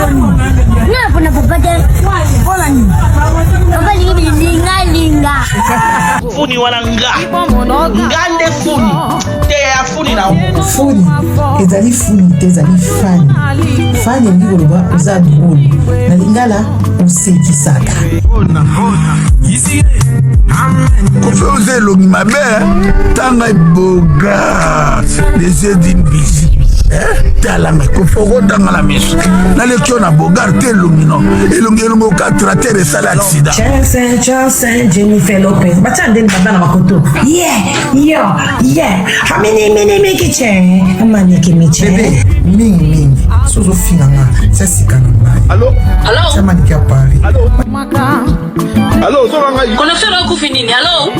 Na puna papa de. Papa linga. Funi wala nga. Ngande funi. Te ya funi na uko. Funi. Ezali funi te ezali fani. Fani ndi koloba oza drôle. Na lingala osekisaka. Kofe elongi mabe tanga boga les yeux d'une bizi talanga kofoko tanga la miso naleki na bogar te elongi no elongi ka trater esala accident Johnson Jennifer Lopez batia ndeni baba na makoto hamini kiche amaniki miche bebe mingi sozo finanga sasika na ngai Allô chamaniki ya Paris Allô zonga ngai. Connexion na kufi nini? Allô?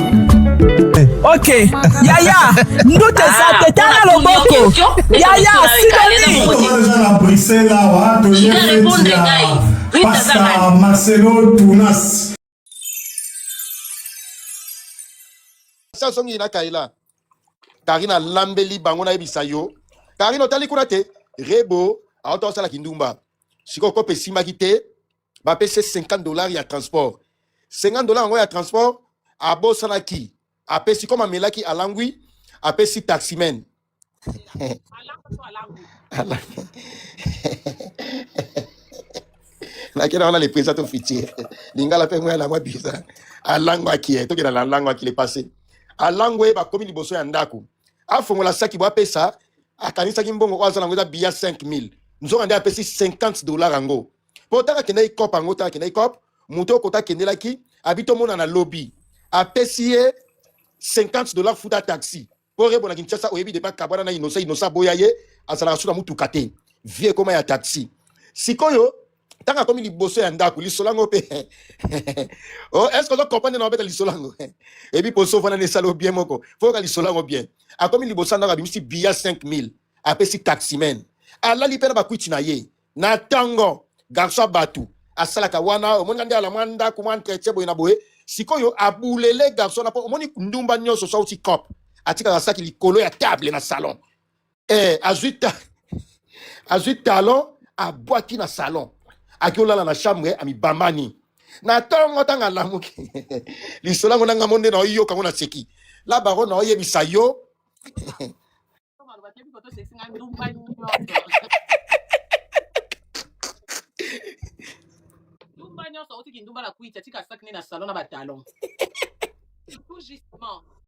Ok, Yaya, ndute sa tala loboko. Yaya, sidoni. Pastor Marcelo Tunas. Songi na kaila. Karina lambeli bango na ebisa yo. Karina otali kuna te. Rebo, auto sala kindumba. Siko ko pesima kite. Ba pese $50 ya transport. $50 ya transport. Abo sanaki. Apesi comme amelaki alangui. Apesi taximen. Nakena on a les présents officiers. Lingala pe moi la moi bizarre. Alangwa ki to kena la langwa ki le passé. Alangwe ba komi liboso ya ndako. Afongola saki bo pesa akanisa ki mbongo kwa zana ngoza biya 5000. Nzonga nde apesi $50 ango. Po taka kena ikop ango taka kena ikop muto kota kendela ki habito mona na lobby. Apesi $50 futa taxi. Pour répondre à Kinshasa, oyebi de pas kabana na inosa boyaye asala sura mutu kate. Vie koma ya taxi. Sikoyo tanga komi liboso ya ndako lisolango pe. Oh, est-ce que vous comprenez na beta lisolango? Et puis poso fana ne salo bien moko. Faut que lisolango bien. A komi liboso ndako bimisi biya 5000. Apesi taximen. Ala li pena ba kwiti na ye. Na tango garso batu. Asala ka wana omoni ndia la mwanda kumwan kete boyina boye. Sikoyo abulele garso na po omoni ndumba nyoso so uti cop. Atika kasaki likolo ya table na salon. Azuit talon a boaki na salon. Akiola na chambre ami bamani. Na tongo tanga lamuki. Lisolango na ngamonde na oyo kango na seki. La baron na oye bisayo.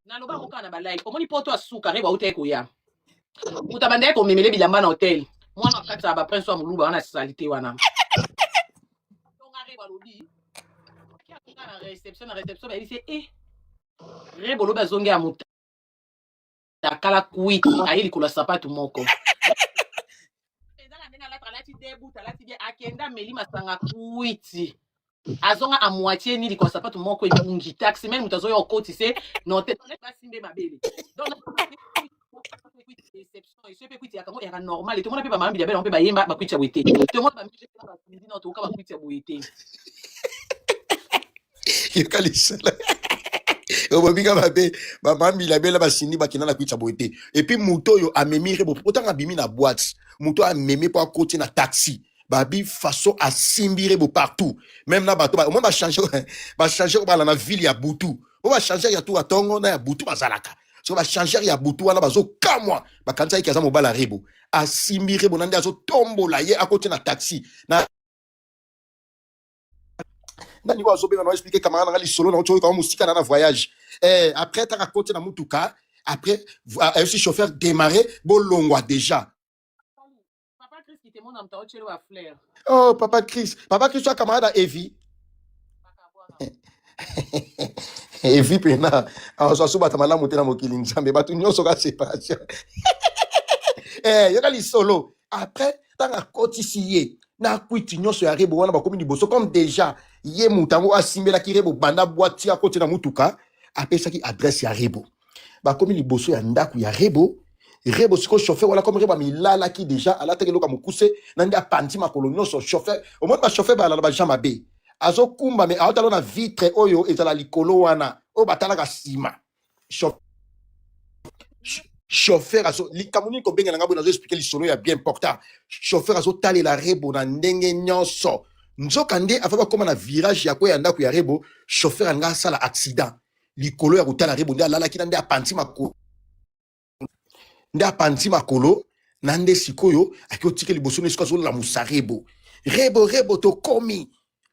Naloba kokana balai komoni poto asuka reba uteko ya utabandai ko memele bilamba na hotel mwana kata ba prince wa muluba wana salite wana donc reba lobi ki atoka na reception ba dit reba loba zonge ya muta takala kuit ayili kula sapatu moko ezanga ndenga la tralati debu talati bien akenda meli masanga kuiti azonga a moitié ni kwa sapatu moko e mungi taxi même mutazoyo okoti se no te pas simbe mabele donc exception et peut kuiti akango era normal et tout monde peut ba mambi ya bele on peut ba yemba ba kuiti ya wete tout monde ba mbi ba midi no to ka ba kuiti ya wete Yokalisala. Obobinga babe ba mambi la bele ba sindi ba kinana kuiti ya boete et puis muto yo amemire bo potanga bimi na boîte muto amemi po akoti na taxi. Babi façon à simbire partout même na bato au moins va changer ba na ville ya butu on va changer ya tout à tongo na ya butu bazalaka so va changer ya butu wana bazo kamwa ba kanza ikaza mobala rebo a simbire bonande azo tombola ye à côté na taxi na ni wazo be na expliquer camarade na lisolo na ocho comme musika na voyage après ta côté na mutuka après aussi chauffeur démarrer bolongwa déjà. Oh, Papa Chris. Papa Chris, tu as camarade à Evie. Evie, pena. Alors, ça, c'est la montée dans mon killing. Mais tu n'as pas de séparation. Il y a les solo. Après, tu as un cotissier. Na kuiti nyonso ya rebo wana bakomi liboso comme déjà ye mutango asimela ki rebo banda boîte à côté na mutuka apesa ki adresse ya rebo bakomi liboso ya ndaku ya rebo rebo siko chauffeur wala comme rebo milala ki déjà ala tekelo ka mukuse nandi apandi makolo nyonso chauffeur au moins ba chauffeur ba la ba jamba be azo kumba me aotalo na vitre oyo ezala likolo wana o batala ka sima chauffeur azo likamuni ko benga nga bo nazo expliquer lisolo ya bien important chauffeur azo tali la rebo na ndenge nyonso nzokande afaba koma na virage ya ko ya ndako ya rebo chauffeur anga sala accident likolo ya kutala rebo nda lala kina nda panti makolo nda panti makolo na nde sikoyo akotike liboso ne sikozo la musarebo rebo to komi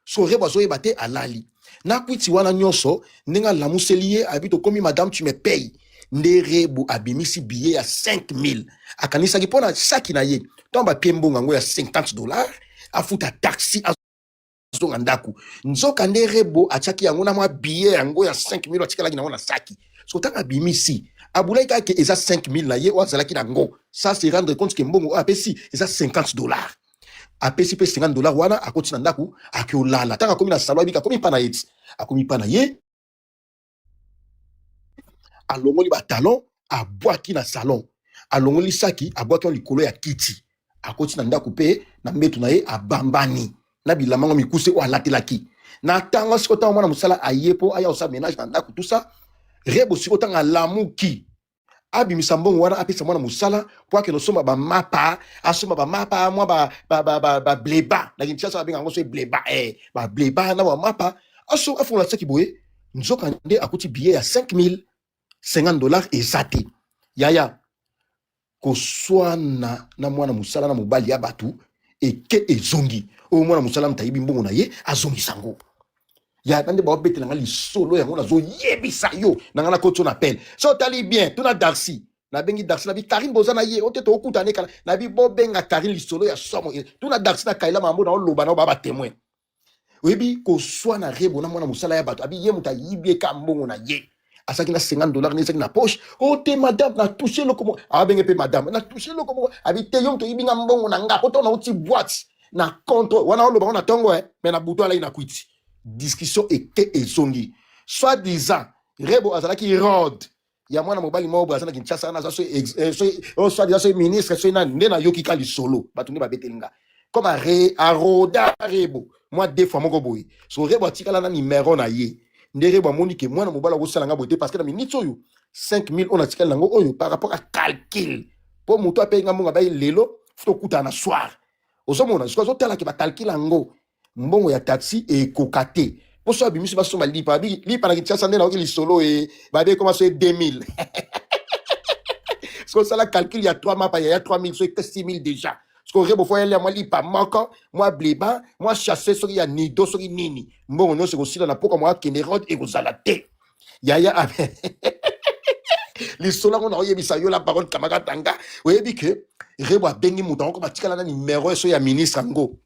so rebo azo ebate alali na kwiti wana nyonso ndinga la muselier habito komi madame tu me payes nde rebo abimisi billet ya 5000 akanisa ki pona saki na ye tomba piembonga ngo ya $50 afuta taxi azonga ndaku nzoka nde rebo achaki yango na mwa billet yango ya 5000 atikala ki na saki so taka abimisi abulai ka ke eza 5000 na ye wazalaki na ngo ça se rendre compte que mbongo apesi eza $50 apesi pe $50 wana akoti na ndaku akiolala taka komi na salon bika komi pana yeti akomi pana ye alongoli ba talon abwaki na salon alongoli saki abwaki likolo ya kiti akoti na ndaku pe na mbetu na ye abambani na bilamango mikuse o alatelaki na tanga sikota mwana musala ayepo aya osa ménage na ndaku tout ça rebo sikota ngalamuki abimisa mbongo wana apesa mwana musala po ake no soma ba mapa asoma ba mapa mwa ba bleba na kinchasa benga ngo so bleba ba bleba na ba mapa aso afunga saki boye nzoka nde akuti billet ya $5000 ezate yaya koswana na mwana musala na mobali ya batu eke ezongi o mwana musala mtayibi mbongo na ye azongi sango ya nande ba obetela nga lisolo yango nazo yebisa yo nanga na koto na appel so tali bien tuna Darcy na bengi Darcy na bi Karim bozana ye oteto okuta ne kala na bi bobenga Karim lisolo ya somo tuna Darcy na kaila mambo na oloba na baba témoin webi koswana rebo na mwana musala ya batu abi ye muta yibie ka mbongo na ye asaki na $50 nezaki na poche ote madame na touché le comment abenge pe madame na touché le comment abi te yom to yibinga mbongo na nga poto na uti boîte na compte wana oloba na tongo mais na buto ala ina kwiti discussion eke ezongi soit disant rebo azalaki rod ya mwana mobali mo brazana kinchasa na so soit disant so ministre so na ndena yoki kali solo batu ne babetelinga comme aroda rebo moi deux fois moko boy so rebo atikala na numéro na ye ndere ba monike mwana mobala ko sala nga bote parce que na minute oyo 5000 on atikala nango oyo par rapport à calcul po muto apenga monga ba lelo futo kuta na soir ozomona so tala ke ba calcul ngo mbongo ya taxi e kokate poso abimisi basoma lipa na kinchasa ndena oki lisolo e babe koma so 2000 so sala calcul ya 3 mapa ya 3000 so 6000 déjà so rebo fo yele moi lipa moko moi bleba moi chasser so ya nido so nini mbongo no se kosila na poka moi kende road e kozala te yaya lisolo ngo na oyebisa yo la parole kamaka tanga oyebi ke rebo abengi muta ko batikala na numéro so ya ministre ngo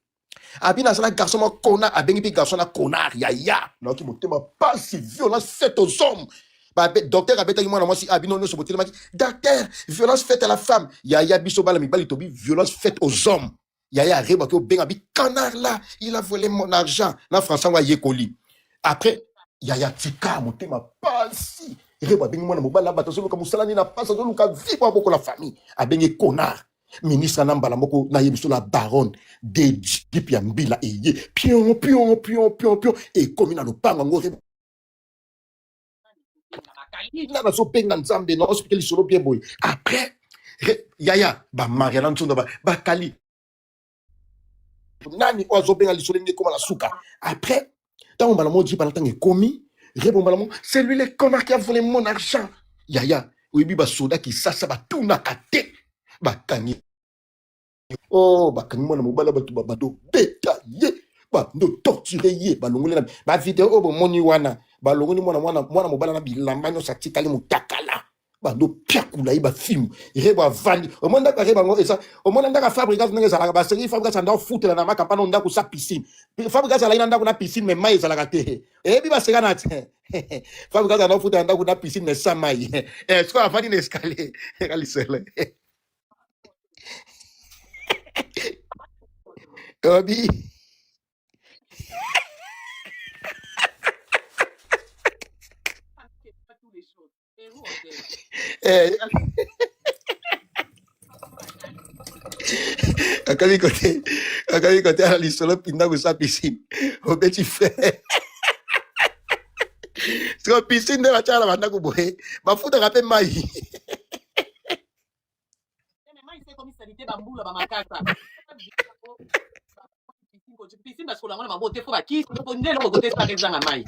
abi na sala garçon ma kona abengi pi garçon na connard yaya na ki motema pas si violence faite aux hommes ba docteur abeta moi na moi si abi non so motema ki docteur violence faite à la femme yaya biso bala mi bali tobi violence faite aux hommes yaya reba ko benga bi canard là il a volé mon argent na français wa yekoli après yaya tika motema pas si reba bengi moi na mobala bato so comme sala ni na pas so luka vivre beaucoup la famille abengi connard ministre nambala moko na yebiso la baronne de Dipia Mbila eye pion et comme na lopanga ngo na na so penga nzambe na hospital lisolo bien boy après yaya ba mariana ntondo ba kali nani ozo benga lisolo nge koma la suka après tant mbala mo di pendant tant komi rebo mbala mo c'est lui le connard qui a volé mon argent yaya oyebi ba soda ki sasa ba tuna kate bakangi oh bakangi mwana mobala batu babado beta ye ba ndo torturer ye balongoli na ba video obo moni wana balongoli mwana mobala na bilamba no satikali mutakala ba ndo piakula ba film reba vandi o monda ka reba ngo esa o monda ndaka fabrica nenge zala ba seri fabrica nda futela na makampano ndako sa piscine fabrica zala ina ndako na piscine mais mai zala kate ebi ba sega na te fabrica zala futela ndako na piscine mais sa mai est-ce qu'on a fait une escalier kalisele Obi akali kote ala lisolo pinda ko sa piscine obeti frère so piscine de la chala banda ko boye bafuta ka pe mai éviter bambula bamakasa piscine basikolangona mabote fo bakisi ndele kokote esaka ezanga mai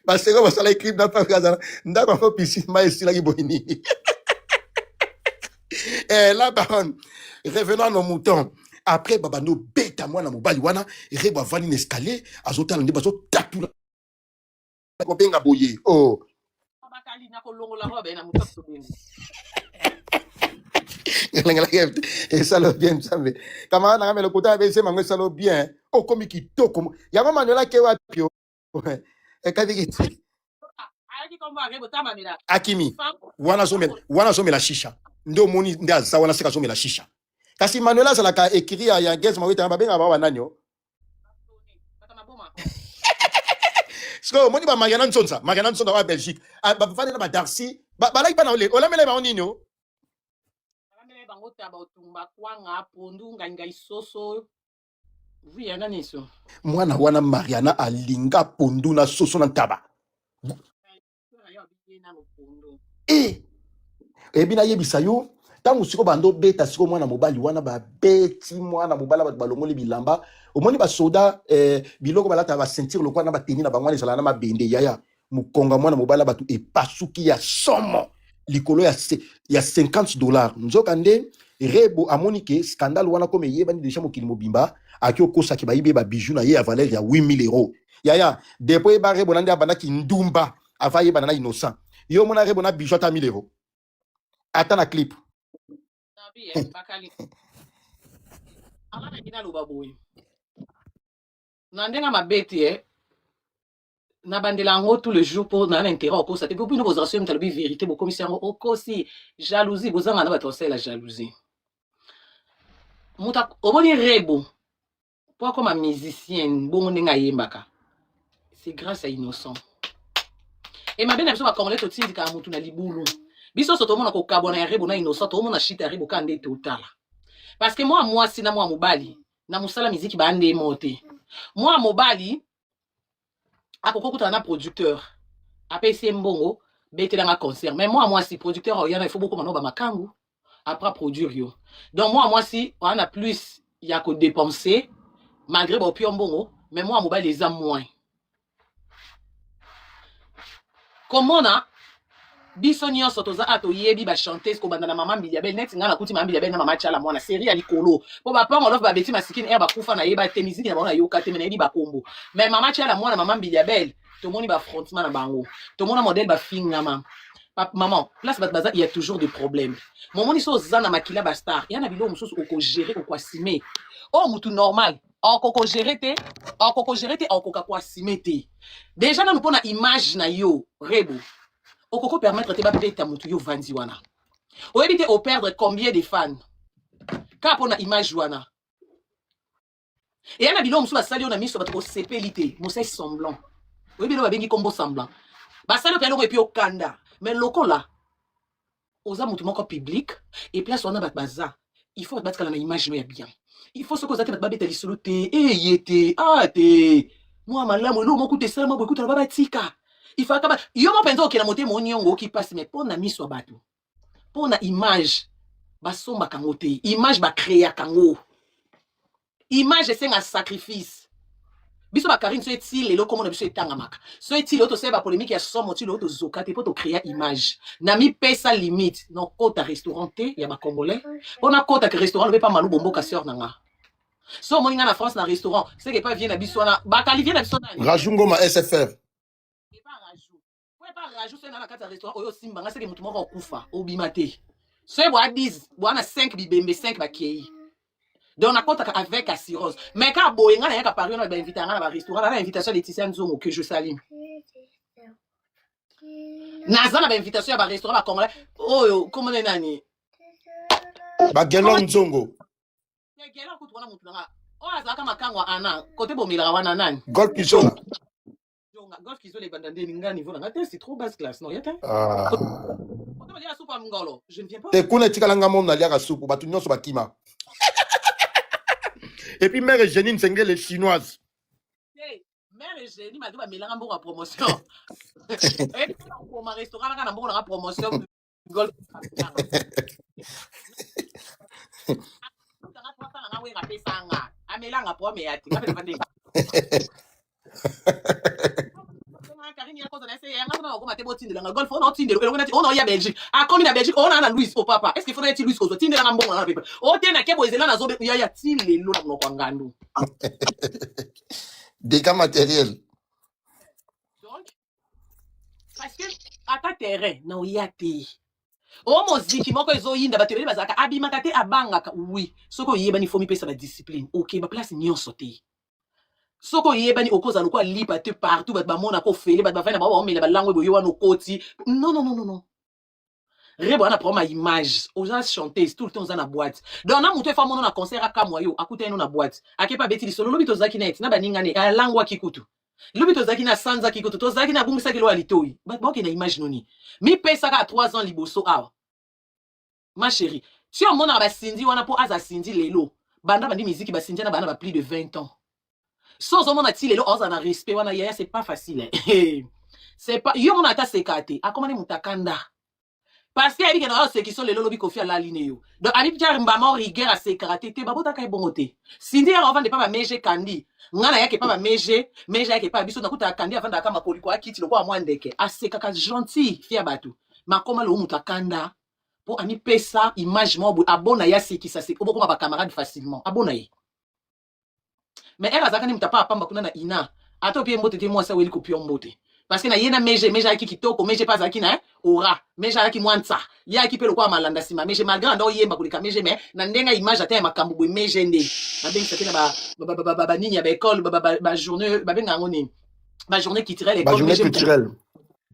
baseko basala écrire na pa kazana ndako yango piscine mai esilaki boye nini. Là, revenons à nos moutons. Après, babano bête à moi na mobali wana, rebo avani l'escalier, azotala nde bazo tatu la kobenga boye. Oh. bakali na kolongola robe na muto bindi Et ça le bien sambe. Kamara na le kota be se mango ça le bien. Oh comme kitoko. Ya mama nyola ke wapi. E kadi kiti. ayaki komba rebo tamamira Akimi. Wana some la shisha. Ndo moni nda za wana seka some la shisha. Kasi Manuela ça la ka écrit ya guest mawita babenga ba wananyo. Sko moni ba Mariana Ntsonsa wa Belgique. Ba fane na ba Darcy. Ba like pa na ole. Ola mele ba onino. bango taba otumba kwanga pondu ngai soso vuya nani so Mwana wana Mariana alinga pondu na soso na taba. Ebina yebisa yo tangu siko bando beta siko mwana mobali wana ba beti mwana mobala ba balongoli bilamba omoni ba soda biloko balata ba sentir lokwa na ba tenir na bangwana sala na mabende yaya mukonga mwana mobala batu epasuki ya somo likolo ya $50 nzoka nde rebo amoni ke scandale wana comme yebani déjà mokili mobimba akio kosa ki bayibe ba bijou na ye ya valeur ya 8000 euros yaya depuis ba rebo nande abandaki ndumba ava yeba na innocent yo mona rebo na bijou ata 1000 euros ata na clip nabi bakali ala na kina loba boy nandenga mabeti na bandela ngo tout le jour pour na intérêt au cause ça depuis nous vos assumer talobi vérité beaucoup commissaire au cause jalousie bozanga na batosela la jalousie muta oboni rebo pour comme un musicien bon ndenga yembaka c'est grâce à innocent et ma belle ba congolais to tindika mutu na libulu biso soto mona ko kabona ya rebo na innocent to mona shita rebo kande total parce que moi sina moi mobali na musala musique ba ande moté moi mobali akokokutana na producteur apesi mbongo betelanga concert mais moi si producteur yana il faut beaucoup mano ba makangu après produire yo donc moi si on a plus ya ko dépenser malgré ba pio mbongo mais moi mobali les a moins comment na biso nyonso toza ato yebi ba chanteuse ko bandana mama Mbiliabel net ngana kuti mama Mbiliabel na mama Chala mwana série ya likolo po ba pango love ba beti masikini ba kufa na yeba te musique na bona yoka te mena yebi ba kombo mais mama Chala mwana mama Mbiliabel to moni ba frontman na bango to mona modèle ba finga mama maman place bat baza il y a toujours des problèmes mon moni so zana makila ba star yana bilo mususu oko gérer ko kwasime oh mutu normal okoko gérer te okoko kwasime te déjà na mpona image na yo rebo okoko permettre te ba beta mutu yo vandi wana o éviter au perdre combien de fans ka pona image wana et yana bilo musu basali ona miso bato ko sepelité musai semblant o éviter ba bengi combo semblant basali o peloko et puis au kanda mais lokola oza mutu moko public et place wana bat baza il faut battre na image no ya bien il faut ce que zate ba beta lisolo te yete te moi malamu lo moko te sala mabo ekuta ba batika il faut que yo mo penzo ke na moté mo nyongo ki passe mais pona miso bato pona image ba somba kango te image ba créer kango image c'est un sacrifice biso ba Karine so etile lo komo na biso etanga maka so etile auto seba polémique ya somo ti lo auto zokate poto créer image na mi pesa limite non kota restaurant te ya ba congolais pona kota que restaurant le pas malu bombo casseur nanga so moninga na France na restaurant c'est que pas vient na biso na ba qualifier na biso na Rajungo ma SFR rajout c'est dans la carte restaurant oyo simba nga c'est que mutu moko okufa obimate so e boa 10 boa na 5 bibembe 5 bakei donc na compte avec assurance mais quand boye nga na yaka pari na ba inviter nga na ba restaurant na invitation Laetitia Nzongo que je salue naza na ba invitation ya ba restaurant ba congolais oyo comment les nani ba Gelo Nzongo Gelo kutu wana mutu nga o azaka makango ana côté bomila wana nani Gold Pigeon golf qu'ils ont les bandes ninga niveau là c'est trop basse classe non yata je ne viens pas te kuna tika langa mom na liaka soupe batu nyonso bakima et puis mère Jenine Sengele chinoise mère Jenine m'a dit ba melanga mbo en promotion et pour ma restaurant na mbo na promotion golf amelanga po ameyati Karine ya koza na ese yanga na okoma tebo tindela nga golf ona tindelo eloko nati ona ya Belgique akomi na Belgique ona na Louis au papa est-ce qu'il faudrait être Louis ozo tindela na mbongo na pepe o tena kebo ezela na zobe ya tilelo na mnoko ngandu dégâts matériels donc parce que ata terrain na oyate o moziki moko ezoyinda bato ebele bazalaka abimaka te abangaka oui soko oyebani fomi pesa ba discipline ok ba place nyonso te soko yebani okoza lokwa lipa te partout bat ba mona ko fele bat ba fena ba omela ba langue boyo wana okoti non rebo ana proma image aux chanteuse tout le temps na boîte donc na muto fa mono na concert aka moyo akuta eno na boîte akepa beti lisolo lobito zaki net na baningane a langue kikutu lobito zaki na sanza kikutu to zaki na bungisa kilo alitoyi bat ba na image noni mi pesa ka 3 ans liboso awa ma chérie si on mona ba sindi wana po aza sindi lelo banda bandi musique ba sindi na bana ba plus de 20 ans. Sans au monde a-t-il le ose en respect, c'est pas facile. C'est pas. Yo, on a ta sécate. A comment mutakanda? Parce qu'il y a des gens qui sont les lobby kofi à la ligne. Donc, à l'ipjar mbama rigueur à sécate, te babota kay bongote. Sindi a avant de pas meje kandi. Ngana yake pas meje yake pas biso nakuta kandi avant d'aka makoli ko akiti loko amwandeke. A sékaka gentil, fia batu. Ma comment le mutakanda? Pour ami pesa image mo abona ya séki ça c'est oboko ma camarade facilement. Abona yi. Mais elle a zakani mutapa pamba kuna na ina ato pie mbote te moi ça weli ko pio mbote parce que na yena meje aki kitoko meje pas aki na ora meje aki mwanza ya aki pelo kwa malanda sima meje malgré ndo yemba kulika meje mais na ndenga image ata makambu bwe meje nde na bengi sakena ba nini ya ba école ba journée ba benga ngoni ba journée culturelle école journée culturelle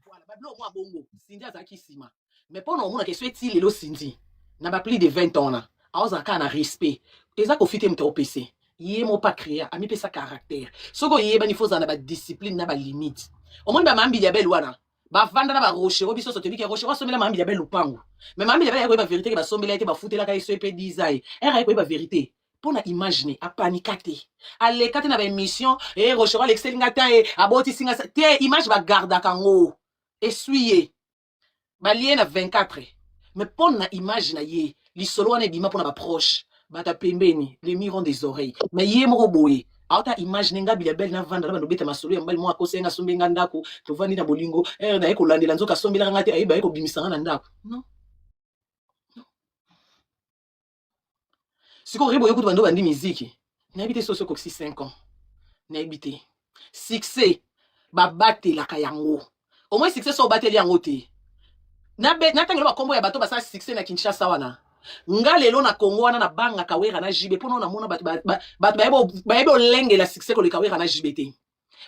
voilà ba blo moi bongo sindi azaki sima mais pour no mona que soit lelo sindi na ba plus de 20 ans na aozaka na respect eza ko fite mto PC yemo pas créer ami pe sa caractère soko yeba ni foza na ba discipline na ba limite au moins ba mambi ya bel wana ba vanda na ba rocher obiso so tebi ke rocher wa somela mambi ya bel lupango mais mambi ya bel ya ko ba vérité ke ba somela ete ba futela ka iso pe design era ko ba vérité pona imaginer a panikate ale kate na ba émission rocher wa l'excel ngata aboti singa te image ba garda kango essuyer ba lien na 24 mais pona image na ye li solo wana bima pona ba proche bata pembeni les mirons des oreilles mais yemo boye auta imagine nga bilabel na vanda na beta masolo ya mbali mo akosenga sombenga ndako to vandi na bolingo na eko landela nzoka sombela ngati ayeba eko bimisanga na ndako non siko rebo yokutu bando bandi musique na habité socio coxi 5 ans na habité succès ba batela ka yango au moins succès so bateli yango te na tangelo ba kombo ya bato ba sa succès na Kinshasa wana nga lelo na Congo wana na banga kawera na jibe pono na mona bato baebo lenge la succès ko le kawera na jibete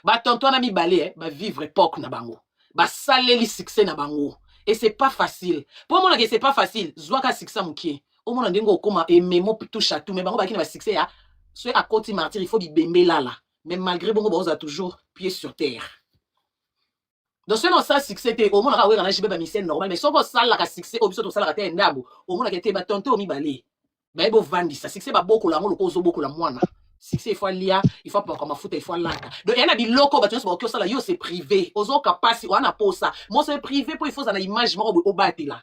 ba tonto na mibale ba vivre époque na bango ba saleli succès na bango et c'est pas facile pour mona que c'est pas facile zwaka succès mukie o mona ndengo koma et memo touche à tout mais bango ba kina ba succès ya soit à côté martyr il faut bibembe là mais malgré bongo ba oza toujours pied sur terre. Donc ce non ça succès te au monde ka wera na jibe ba mission normal mais soko sala ka succès obiso to sala ka te ndabo au monde ka te ba tonto o mibale ba ebo vandi ça succès ba boko la ngolo ko zo boko la mwana succès il faut lia il faut pas comme mafuta il faut lata donc yana biloko ba tonso ba ko sala yo c'est privé ozo kapasi wana posa mo c'est privé pour il faut za na image mo o batela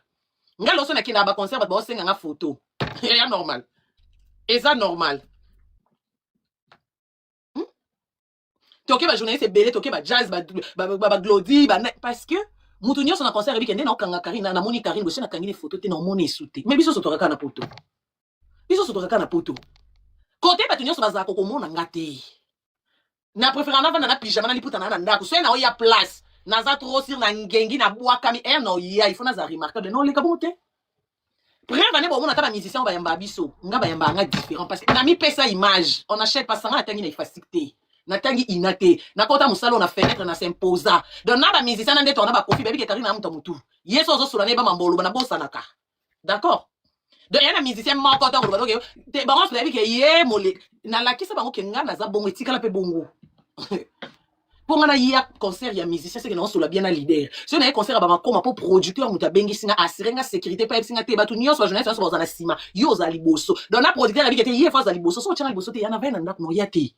ngalo so na kina ba concert ba senga nga photo ya normal et ça normal. Toke ba journaliste belé toke ba jazz ba glody ba parce que mutu nyonso na concert bi kende na okanga Karine na moni Karine bosi na kangine photo te na moni souté mais biso sotoraka na poto côté ba nyonso bazaka ko mona ngate na préférant na vanda na pyjama na liputa na ndako so na o ya place na za trop sur na ngengi na bwaka mi no ya il faut na za remarquable non le kabote bref ne bo mona ta ba musicien ba yamba biso nga ba yamba nga différent parce que na mi pesa image on achète pas ça na tangi na efficacité na tangi inate na kota musalo na fenêtre na s'imposa donc na ba musicien na ndeto na ba kofi baby ke Karine na mutu yeso zo sula ne ba mambolo na bossa naka d'accord donc yana musicien ma kota ko ba te ba on baby ke ye mole na la kisa bango ke nga na za bongo etikala pe bongo pour ngana ya concert ya musicien c'est que non sula bien na leader si on a un concert ba makoma pour producteur muta bengi singa assurer nga sécurité pa singa te ba tu nyonso journaliste so na sima yo za liboso donc na producteur abi ke te ye fa za liboso so tia na liboso te yana vena ndako no ya te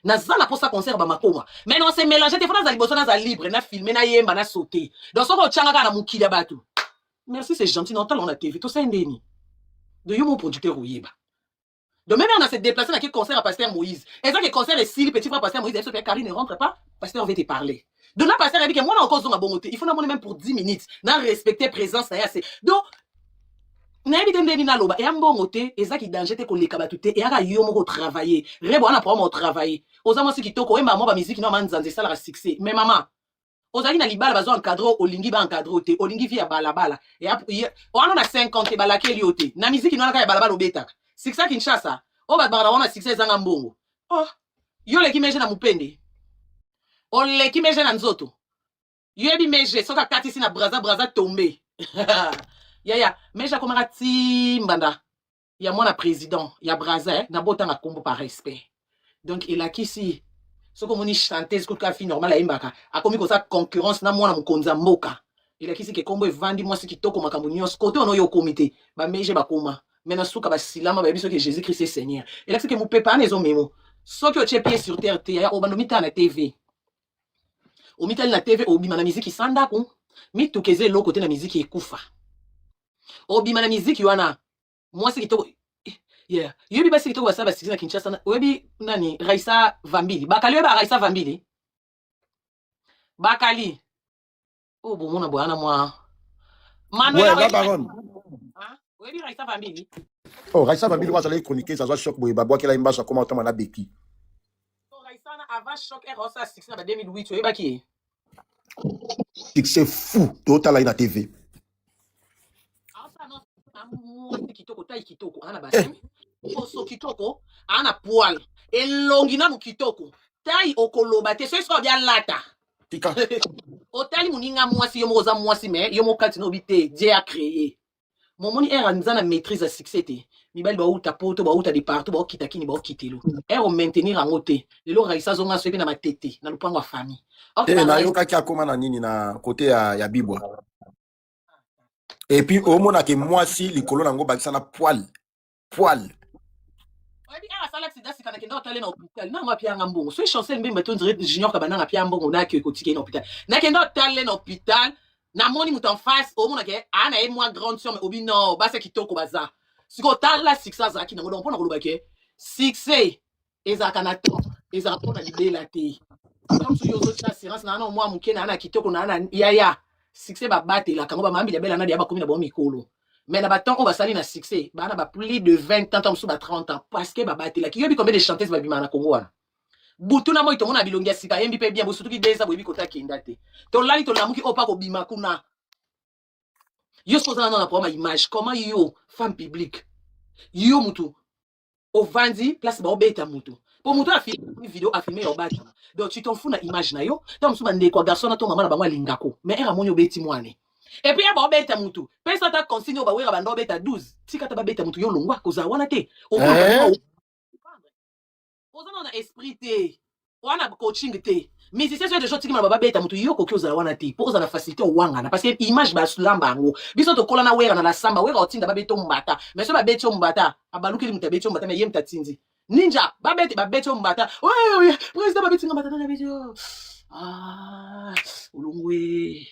na zala pour ça concert ba makoma mais non c'est mélangé te fona za liboso na za libre na filmer na yemba na sauter donc so ko changa kana mukila batu merci c'est gentil non talon na TV to ça ndeni de yo mon producteur oyeba. Donc même on a se déplacé dans quel concert à Pasteur Moïse. Et ça que concert est si petit frère Pasteur Moïse, elle Karine ne rentre pas, Pasteur veut te parler. Donc là Pasteur a dit que moi on a encore zonga bongoté, il faut n'avoir même pour 10 minutes, n'a respecter présence na assez. Donc na ebi tende na loba et ambongoté et ça qui danger te ko leka batute et aka yo moko travailler. Rebo na pour moi travailler. Ozamo si kitoko e maman ba musique no manzanze ça la succès. Mais maman ozali na libala bazo encadro olingi ba encadro te olingi via balabala et on a 50 balake liote na musique no na balabala obetaka siksa Kinshasa o ba bara wana siksa zanga mbongo oh yo le kimeje na mupende o le kimeje na nzoto yo ebi meje soka kati si na braza tombe ya meja komara timbanda ya mwana président ya braza na bota na kombo par respect donc il a kisi soko moni chanteuse ko ka fi normal a imbaka akomi ko sa concurrence na mwana mukonza mboka il a kisi ke kombo evandi moi si kitoko makambo nyos kote ono yo comité ba meje bakoma mena suka ba silama ba biso que Jésus Christ est Seigneur il a kisi ke mupepa nezo memo soki o pied sur terre te ya obando mita na TV o mita na TV obima na musique sanda ko mitukeze lo kote na musique ekufa obima na musique wana moi si kitoko yeah yobi basi kitoko basaba sikina Kinshasa webi nani Raisa Vambili bakali ba Raisa Vambili bakali oh bon mona bwana moi Manuel ouais la baronne hein webi Raisa Vambili oh Raisa Vambili wa zala chroniquer ça soit choc boy babwa kila imba so comment on a beki so Raisa na avant choc et rosa 6 na 2008 webi baki c'est fou total na TV kitoko tai kitoko ana basemi oso kitoko ana poil elongi na kitoko tai okoloba te so so bien lata tika otali muninga mwasi yo moza mwasi me yo mokati no bite Dieu a créé momoni era nzana maîtrise à succès te mibali ba uta poto ba uta de partout ba okita kini ba okitelo ero maintenir en ote lelo Raisa zonga so na matete na lupango wa famille na yo kaki akoma na nini na côté ya Bibwa. Et puis au moment que moi si likolo nango bakisa na poil obi ara sala accident sikana kenda otale na hôpital na ngwa pia ngambongo so chancel mbemba to dire junior kabana na pia mbongo na ke kotike na hôpital na kenda otale na hôpital na moni mutu en face au moment que ana e moi grande somme obi non ba se kitoko baza siko tala siksa zaki na ngo mpona koloba ke sikse ezaka na to ezaka pona libela te comme so yo zo assurance na na moi muke na kitoko na ya succès ba batela kango ba mambi ya bela na dia ba komi na bo mikolo mais na ba temps on va salir na succès ba na ba plus de 20 ans tam sous ba 30 ans parce que ba batela ki yobi combien de chanteuses ba bima na Congo wana butu na moi to mona bilongi sika yembi pe bien bo surtout ki deza bo yebi kota kenda te to lali to lamuki opa ko bima kuna yo soza na pour ma image comment yo femme publique yo mutu au vandi place ba obeta mutu pour mutu a filmé une vidéo a filmé au bâtiment donc tu t'en fous na image na yo tam suba ndeko garçon na to mama na ba lingako mais era monyo beti mwane et puis ba obeta mutu pesa ta consigne ba wera ba ndo beta 12 tika ta ba beta mutu yo longwa koza wana te o ozana na esprit te wana coaching te mais si c'est de choses qui m'a ba beta mutu yo kokyo za wana te pour na facilité o wanga na parce que image ba sulamba ngo biso to kola na wera na la samba wera otinda ba beto mbata mais so ba beto mbata abaluki muta beto mbata mais yem tatinzi ninja babeti ombata ouais président babeti ngambata na babeti ulungwe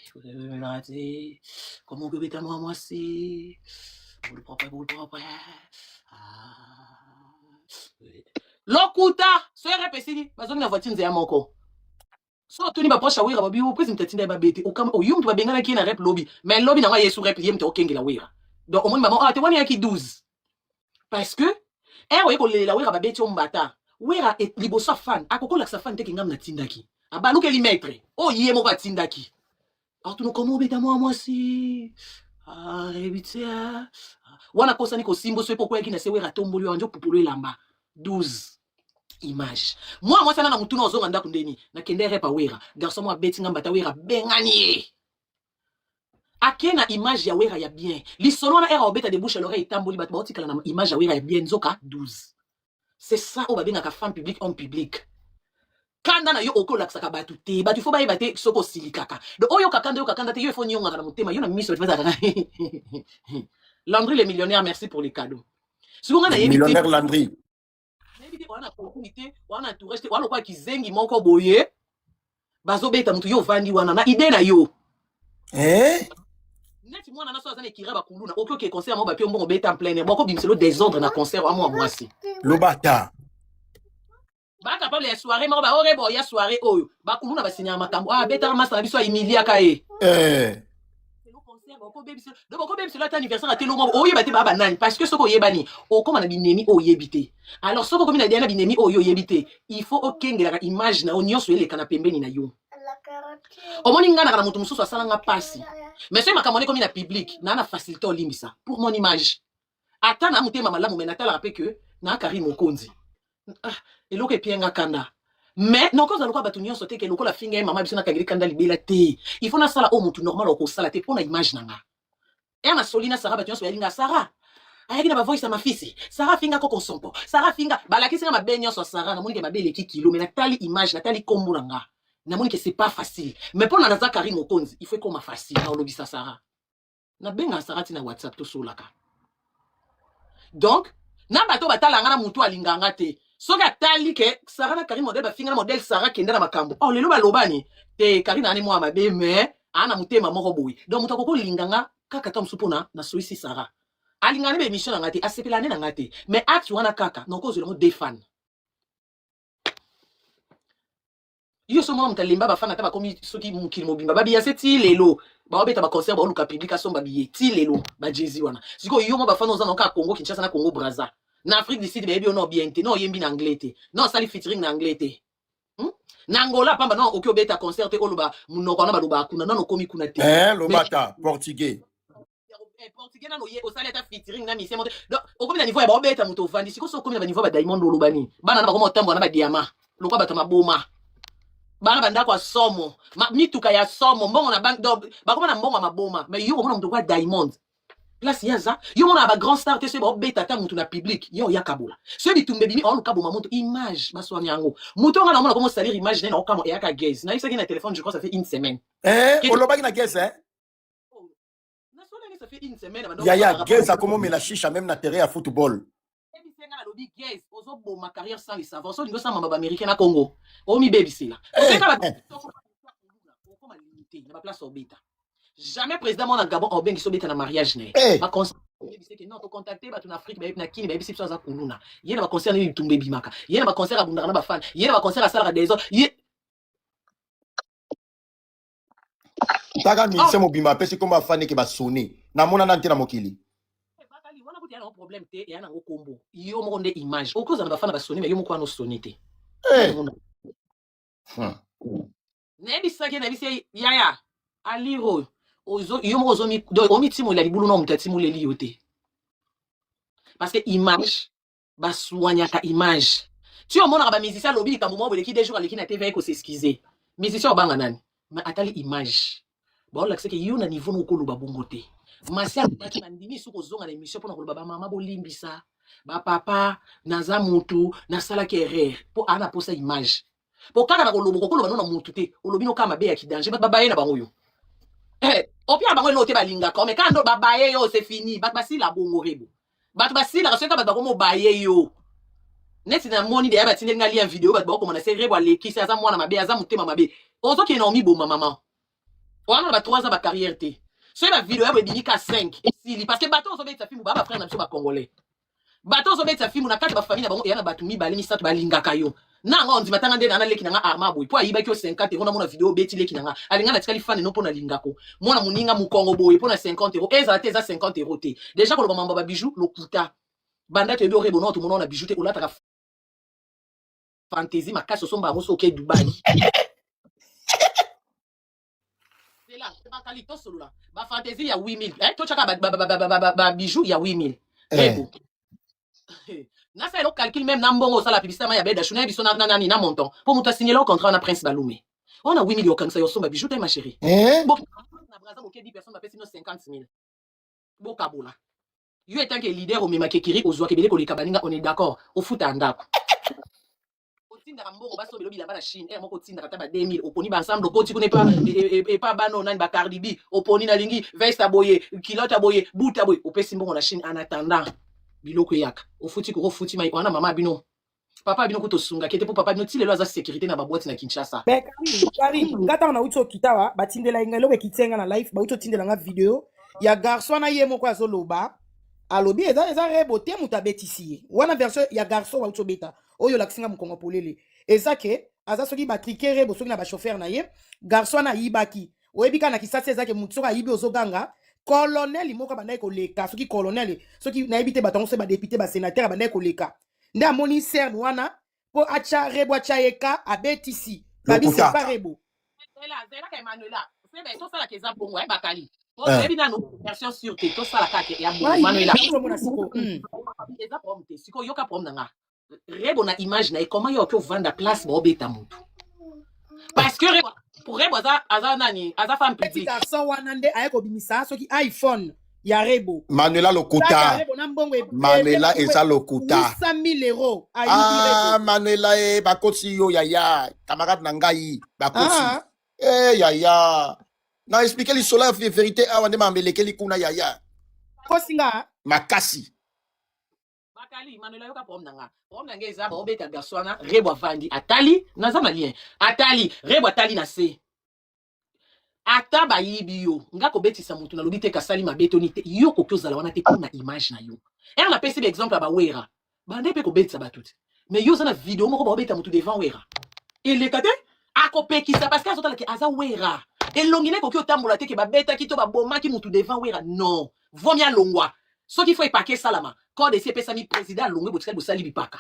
raté comment que beta moi c'est pour le propre lokuta so repesini bazongi na voiture nze ya moko so tuni ba posha wira babi o président tatinda babeti o yum to babengana ki na rep lobby mais lobby na wa yesu rep yem to okengela wira donc au moins maman te wani yaki 12 parce que ewe ko lela wera babeti ombata wera et liboso fan akokola sa fan te kingam na tindaki abaluke li maître o yemo ba tindaki atu no komo beta moi si ebitia wana kosa ni ko simbo so poko yakina se wera tomboli wanjo popolo elamba 12 image moi sana na mutu na ozonga ndako ndeni na kendere pa wera garçon moi beti ngamba ta wera bengani akena image ya wera ya bien lisolo na era obeta de bouche à l'oreille tamboli bat baoti kala na image ya wera ya bien nzoka 12 c'est ça o babenga ka femme publique homme public kanda na yo okola ksaka batu te batu fo ba ebate soko silikaka do oyo kakanda yo kakanda te yo fo nyonga na mutema yo na miso feza kana Landry le millionnaire merci pour les cadeaux sikonga na yebi millionnaire Landry yebi wana opportunité wana touriste wana kwa kizengi moko boye bazo beta mutu yo vandi wana na idée na yo Neti mwana na so azana ekira bakuluna okoke concert mo ba pe mbongo beta en plein air boko bimselo désordre na concert wa mwasi Lobata. ba capable ya soirée mo ba ore bo ya soirée oyo bakuluna basinya makambo beta masa na biso Emilia ka e le concert boko bebiselo ta anniversaire atelo mo oyeba te ba nani parce que soko yebani okoma na binemi oyebite alors soko komi na dia na binemi oyo yebite il faut okengela image na onyoso eleka na pembeni na yo omoni ngana kana mutu mususu asala nga pasi mais c'est makamone comme na public na facilité olimbisa pour mon image ata na mutema malamu mais natala pe que na Karim Mokonzi eloko epienga kanda mais nokoza lokwa batu nyonso te ke lokola finga e mama biso na kagiri kanda libela te il faut na sala o mutu normal oko sala te pona image nanga na solina Sarah batu nyonso yalinga Sarah ayaki na ba voice ma fils Sarah finga ko konsompo Sarah finga balakisi na mabenyo so Sarah na moni ke mabele ki kilo mais natali image natali kombo nanga na moni que c'est pas facile mais pour na Karim Mokonzi il faut comme facile na olobisa Sarah na benga Sarah tina WhatsApp to solaka donc na bato batala ngana mutu alinganga te soka tali ke Sarah na Karim modèle ba finga na modèle Sarah kenda na makambo lelo balobani te Karim na mwa mabe mais ana mutema moko boyi donc mutu akoko linganga kaka ta msupona na soisi Sarah alingana be émission ngati asepela ne ngati mais acte wana kaka noko zo des fans yo so mwa mtalimba bafana ta bakomi soki mukili mobimba babi aseti lelo baobeta ba concert ba luka publication babi ti lelo ba Jay-Z wana siko yo mo bafana ozana ka Congo Kinshasa na Congo Brazza na Afrique du Sud baby no bien te no yembi na anglais te no sali featuring na anglais te na Angola pamba no oki obeta concert te oloba munoko na baloba kuna no komi kuna te Lobata portugais portugais na no ye osali ta featuring na mise monte donc okomi na niveau ya baobeta muto vandi siko so komi na niveau ba Diamond olobani bana na bakoma otambo na ba diamant lokwa bato maboma bana banda kwa somo mituka ya somo mbongo na bank do bakoma na mbongo maboma mais yo mona mtu kwa Diamond place yaza yo mona ba grand star te se ba beta ta mutu na public yo yakabula so bitumbe bimi on kaboma mutu image baswani yango mutu ngana mona komo salir image na okamo yaka gaze na isaki na téléphone je crois ça fait une semaine olobaki na gaze na so ça fait une semaine ya gaze a comment me la chicha même na terrain à football na lobi gaze ozo bo ma carrière sans les savants so lingo sa mama américain na Congo o mi baby sila okeka ba okoma limité na ba place obeta jamais président mon Gabon obengi so beta na mariage ne ba conseil que non to contacter ba tuna Afrique ba na kini ba bisi ça kuluna yena ba concert ni tumbe bimaka yena ba concert abundaka na ba fan yena ba concert asala des autres taka mise mobimba pesi komba fane ke ba sonné na mona na ntena mokili il y a un problème il y a un combo yo mo nde image okoza na bafana basoni mais yo mo kwa no sonité nebi sake na bisi yaya aliro ozo yo mo ozo mi do omi timo la libulu no mutatimu le liote parce que image baswanya ka image tu o mona ba musicien lobi ka moment boleki des jours aleki na TV ko s'excuser musicien obanga nani mais atali image ba la que yo na niveau no ko luba bongote masia bati bandimi suko zonga na émission pona ko ba mama bolimbisa ba papa naza mutu na sala kerrer po ana posa image po kaka na ko lobo ko loba no na mutu te olobi no kama be ya ki danger ba baye na bango yo opia bango no te balinga ko mais quand ba baye yo c'est fini ba basi la bongorebo ba basi la raso ka ba ko mo baye yo neti na moni de ya ba tinde ngali en vidéo ba ko mona serre bo aleki sa za mwana mabe aza mutema mabe ozo ki na omi bo mama wana ba 3 ans ba carrière te c'est la vidéo ya bebini ka 5 ici parce que bateau zo betsa fimu ba frère na biso ba congolais bateau zo betsa fimu na kati ba famille na bango ya na batu mi bali mi satu balingaka yo na ngo ndima tanga nde na leki na arma boy po ayiba ki o 50 € na mona vidéo beti leki na alinga na tikali fan no pona lingako mona muninga mu Congo boy pona 50 € eza te za 50 € te déjà ko lo mamba ba bijou lokuta banda te dore bono to mona na bijou te olata ka fantaisie makasi somba ngo so ke Dubai ba fantaisie ya 8000 to chaka ba bijou ya 8000 na ça le calcul même na mbongo ça la publicité ma ya beda chuna biso na nani na montant pour muta signer le contrat na Prince Balume on a 8000 yo kanisa yo somba bijou te ma chérie bon na braza ko 10 personnes ba pesi no 50000 bo kabola yo étant que leader au mema kekiri ozwa kebele ko likabaninga on est d'accord au foot andako tinda mbongo baso belobi la ba na Chine moko tinda kata ba 2000 oponi ba ensemble ko ti ko ne pas et pas bano nani ba Cardi B oponi na lingi veste aboye kilote aboye boot aboye opesi mbongo na Chine en attendant biloko yaka ofuti ko futi mai wana mama bino papa bino ko to sunga kete po papa bino ti lelo za sécurité na ba boîte na Kinshasa mais kari ngata na uto kitawa batindela ingelo ke kitenga na live ba uto tindela nga video ya garçon na ye moko azoloba alobi eza rebo te muta betisi wana version ya garçon wa utobeta oyo lakisinga mukongo polele eza ke aza soki ba cliquer rebo soki na ba chauffeur na ye garçon na yibaki oyebika na kisasi eza ke mutu soki ayibi ozoganga colonel moko bandai koleka soki colonel soki nayebi te batango se ba député ba sénateur bandai koleka nde amoni cerne wana po acha rebo acha yeka abetisi babisi pa rebo zela ka Manuela c'est tout ça la keza bongo e bakali po ebi na no version sur te tout ça la ka ya bongo Manuela eza problème te siko yoka problème nga rebo na image na comment yo ko vanda place ba obeta mutu parce que rebo pour rebo aza nani aza femme publique garçon wana nde ayeko bimisa soki iPhone ya rebo Manuela Lokuta Manuela eza Lokuta 100 000 euros Manuela bakosi yo yaya camarade na ngai bakosi yaya na expliquer l'isolo la vérité awa nde mambelekeli kuna yaya kosinga makasi bakali Manuela yoka problème nanga eza ba obeta garçon na rebo avandi atali naza malien atali rebo atali na se ata bayibi yo nga kobetisa mutu na lobi te kasali mabetoni te yo kokozala wana te kuna image na yo na pesi ba exemple ba wera bande pe kobetisa batuti mais yo za na vidéo moko ba obeta mutu devant wera eleka te akopekisa parce que azotala ke aza wera elongine koki otambola te ke babeta ki to babomaki mutu devant wera non vomi alongwa soki faut epake salama code esi epesami président alongwe botikali bosali bipaka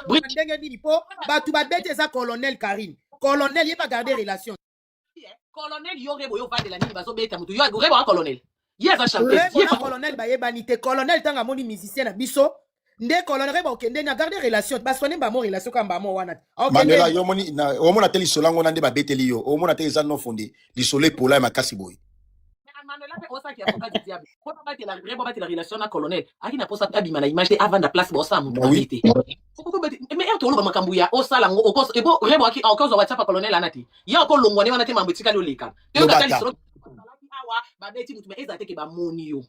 ndenge nini po batu babete eza colonel Karine colonel ye ba garder relation colonel yo rebo yo vandela nini bazobeta mutu yo rebo wa colonel ye aza chanteur ye colonel bayebani te colonel tanga moni musicien na biso nde colonel rebo okende na garder relation basone ba mo relation kamba mo wana Manuela yo moni na omona te lisolango na nde babeteli yo omona te eza no fondé lisolo pola ya makasi boy Manuela pe osa ki avocat du diable ko batela rebo batela relation na colonel aki na posa abima na image te avant de place bosa mutu abite mais eto lo ba makambu ya osala ngo okos ebo rebo aki okos WhatsApp colonel anati ya okolongwa ne wana te mambo tika lo leka te okatali solo awa ba beti mutu mais ezate ke ba moni yo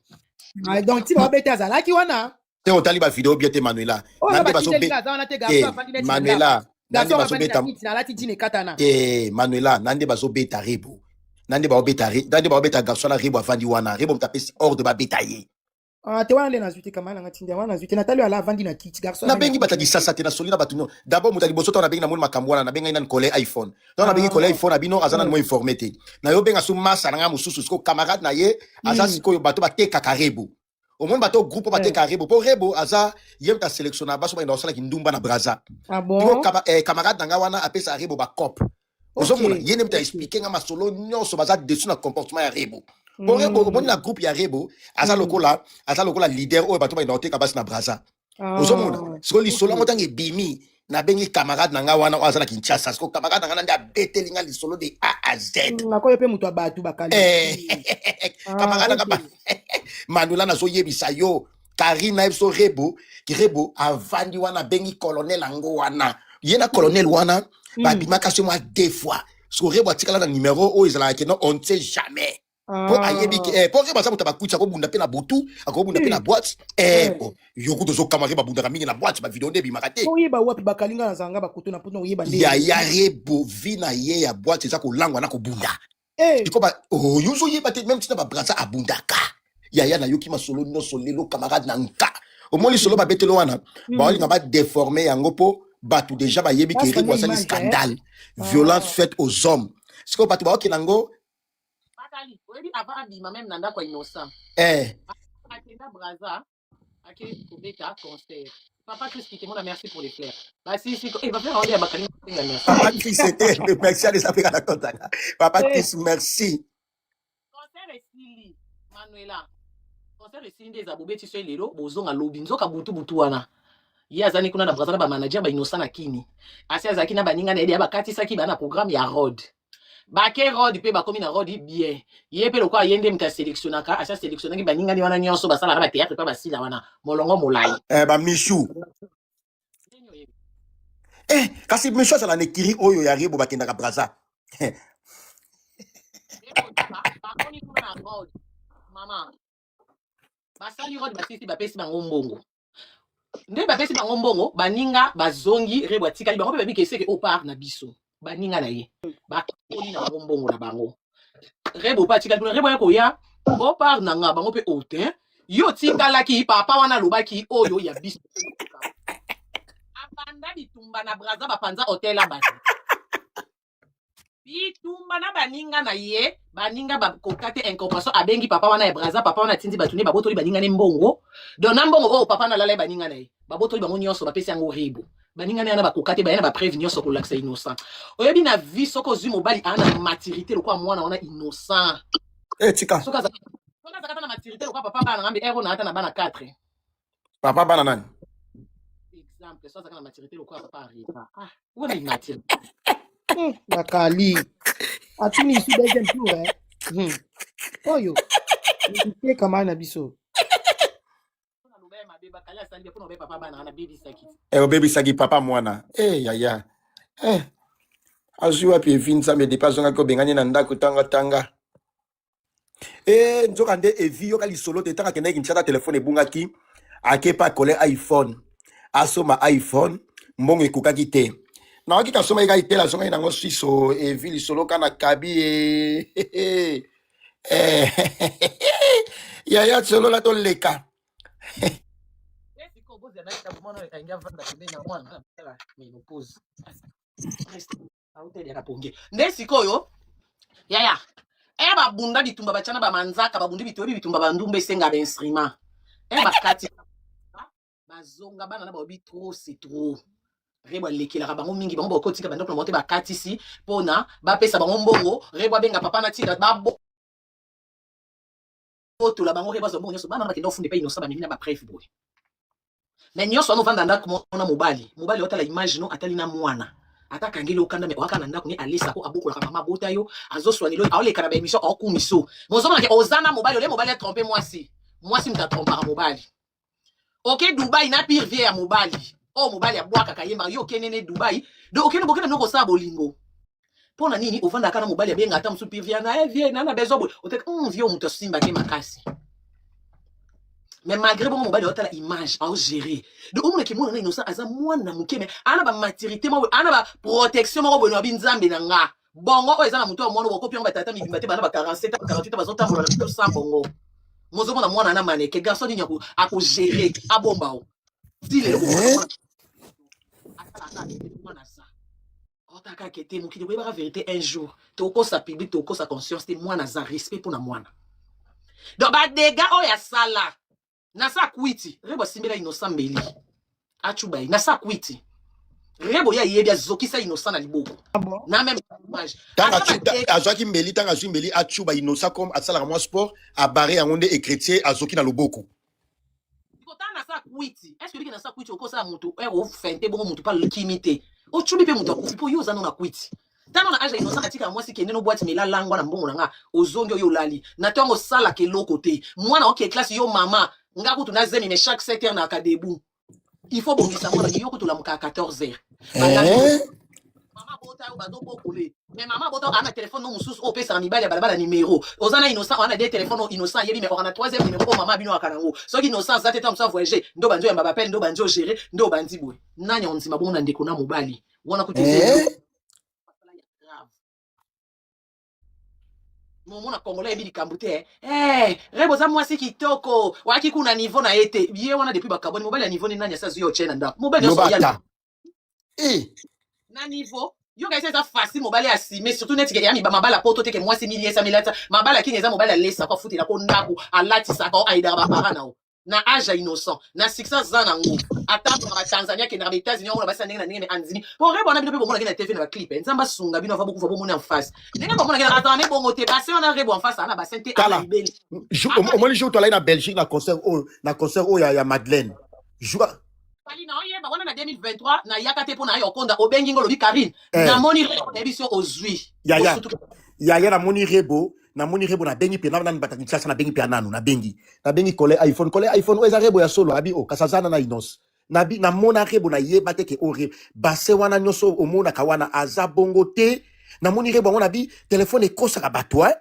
donc ti ba beti azalaki wana te otali ba vidéo bien te Manuela nande baso be Manuela nande baso beta Manuela nande baso beta rebo nande ba obeta garçon la rebo avandi wana rebo mtapesi hors de ba betailler te wana le nazuti kamana ngati ndia wana nazuti natali ala avandi na kiti garçon na bengi bataki sasa te na solina batuno d'abord mutali bosoto na bengi na moni makambo wana na bengi na kole iPhone donc na bengi kole iPhone abino azana mo informé te na yo benga su masa na nga mususu siko camarade na ye aza siko bato bateka karebo au moins bato groupe bateka rebo po rebo aza yem ta sélectionner baso ba ndosala kindumba na braza bon camarade na nga wana apesa rebo ba cop ozomona yene mta expliquer nga masolo nyonso baza dessus na comportement ya rebo pour rebo moni na groupe ya rebo aza lokola leader oyo bato ba ndoteka basi na braza ozomona siko lisolo motange bimi na bengi camarade na nga wana aza na Kinshasa siko camarade na nga nda abeteli nga lisolo de A à Z na ko yepe mutu abatu bakali camarade nga Manuela na so yebisa yo Karina so rebo ki rebo avandi wana bengi colonel ango wana yena colonel wana babimaka sur moi deux fois so rebo atikala na numéro o ezala ke non on ne sait jamais pour ayebi pour rebo ça mutaba kucha ko bunda pe na butu ko bunda pe na boîte yo ko zo kamare babunda ka mingi na boîte ba vidéo ndebi makate oyeba wapi bakalinga na zanga bakutu na puto oyeba nde ya rebo vina ye ya boîte za ko langwa na ko bunda iko ba yuzo yeba te même tina ba brasa abundaka ya na yoki masolo no solelo camarade na nka au moins solo ba betelo wana ba oli ngaba déformer yango po batu déjà ba yebi ke rebo ça scandale violence faite aux hommes ce que batu ba okinango bakali oyebi avant abima même nanda kwa innocent akenda braza ake kobeta concert papa Chris qui te merci pour les fleurs bah si va faire rendre bakali merci papa Chris c'était merci à les africains na contact papa Chris merci concert esili Manuela concert esili ndeza bobeti so lelo bozonga lobi nzoka butu wana ye azani kuna na braza ba manager ba innocent na kini asi azaki na baninga na ede bakati saki bana programme ya road bake road pe bakomi na road bien ye pe lokwa yende mta sélectionnaka asa sélectionnaki baninga ni wana nyonso basala ba théâtre pa basila wana molongo molai ba Michou kasi Michou ça la nekiri oyo ya rebo bakenda ka braza bakoni kuna road mama basali road basisi bapesi bango mbongo nde bapesi bango mbongo baninga bazongi rebo atikali bango pe babi keseke au part na biso baninga na ye bakoni na bango mbongo na bango rebo pa atikali kuna rebo yako ya o par nanga bango pe ote yo tikalaki papa wana lobaki oyo ya biso apanda bitumba na braza bapanza hotel abati bitumba na baninga na ye baninga bakokate incorporation abengi papa wana ya braza papa wana tindi batuni babotoli baninga ne mbongo dona mbongo o papa na lala baninga na ye babotoli bango nyonso bapesi yango ribo baninga na yana bakokate bayana bapreuve nyonso kolakisa innocent oyebi na vie soko zwi mobali ana maturité lokwa mwana wana innocent tika soka zakata na maturité lokwa papa bana ngambi ero na ata na bana 4 papa bana nani exemple soka zakata na maturité lokwa papa arriva wona immature Bakali. Atuni ici deuxième tour, hein. Oyo. Nite kama na biso. Baby saki papa mwana. Yaya. Azwi wapi evinza me depa zonga ko bengani na ndako tanga. Nzoka nde evi yo kali solo te tanga kende kinchata telefone ebungaki. Akepa kole iPhone. Asoma iPhone. Mbongo ekukaki te. Na waki kasoma ega itela zonga ina ngo siso evi solo kana kabi Yaya solo la to leka. Nde sikoyo yaya babunda bitumba bachana bamanzaka babundi bitobi bitumba bandumba esenga ba instrument bakati bazonga bana na babi trop c'est trop rebo lekela bango mingi bango bakotika bandoko na mote bakati si pona bapesa bango mbongo rebo benga papa na tina babo la bango rebo zo bongo so bana bakenda ofunde pe inosa bamina ba preuve boy mais nyonso ano vanda ndako mona mobali otala image no atali na mwana ataka ngeli okanda me wakana ndako ni alisa ko abokola mama bota yo azoswani lo aoleka na ba émission okumiso mozoma ke ozana mobali ole mobali a tromper moi si mta tromper mobali OK Dubai na pire vie ya mobali mobali abwaka kayemba yo kenene Dubai do okene bokena noko sa bolingo pona nini ovanda kana mobali abenga ata msu pire vie na vie na bezo bo oteka vie muto simba ke makasi. Mais malgré bon mobile otala image à gérer de omona ke mona na innocent aza mwana muke me ana ba maturité mo ana ba protection mo bono binzambe na nga bongo o ezana muto mwana ko kopia batata mibimba te bana ba 47 48 bazotambola na to sa bongo mozo mona mwana na maneke garçon ni nyako ako gérer abomba o dile mwana sa otaka kete mukide ko ba vérité un jour toko sa public toko sa conscience te mwana za respect pour na mwana donc ba dégâts o ya sala nasa kwiti rebo simbela innocent mbeli achubai nasa kwiti rebo ya yebia zokisa innocent na liboko na même image tanga azwaki mbeli tanga azwi mbeli achuba innocent comme asala moi sport a barré yangonde et chrétien azoki na loboko kota nasa kwiti est-ce que biki nasa kwiti okosa mutu o fente bongo mutu pa lekimite o chubi pe mutu akupo yo zano na kwiti tano na age innocent katika mwasi kende no boîte mela langwa na mbongo nga ozongi yo lali na tongo sala ke lokote mwana oke classe yo mama nga kutu na zemi mais chaque 7 heures na kadebu il faut bongisa mwana yo kutu la muka 14 heures mama bota yo bazo bokole mais mama bota ana téléphone no mususu o pesa mibali ya balabala numéro ozana innocent on a des téléphones innocent yebi mais on a 3e numéro mama bino akanango soki innocent zate tam sa voyager ndo banjo ya mabapel ndo banjo gérer ndo bandi boy nanya onzima bongo na ndeko na mobali wana kuti Mona Congolais ebi likambo te rebo za mwasi kitoko waki kuna niveau na ete ye wana depuis bakaboni mobali ya niveau ni nani asazi yo chena ndako mobali yo soya na niveau yo kaisa za facile mobali ya sime surtout net ya mi ba mabala poto te ke mwasi miliesa milata mabala kinye za mobali ya lesa kwa futi na ko ndako alati saka o aida ba parana o na age innocent na 600 ans na ngo atatu na Tanzania ke na ba États-Unis on basa ndenge na ndenge andini pour rebo na bino pe bomona ke na TV na clip nzamba sunga bino va beaucoup va bomona en face ndenge bomona ke na atane bongo te basi on a rebo en face ana ba sente ala ibeli au moins le jour to la na Belgique na concert o ya Madeleine joua pali na oye ba wana na 2023 na yakate pona yo konda obengi ngolo bi Karine na moni ebiso ozui ya na moni rebo na bengi pe na bataki sasa na bengi pe nanu na bengi kole iPhone o eza rebo ya solo abi o kasazana na inos na mona rebo na ye bateke ore base wana nyoso omona kawana aza bongo te na moni rebo ngona bi téléphone ekosa ka batwa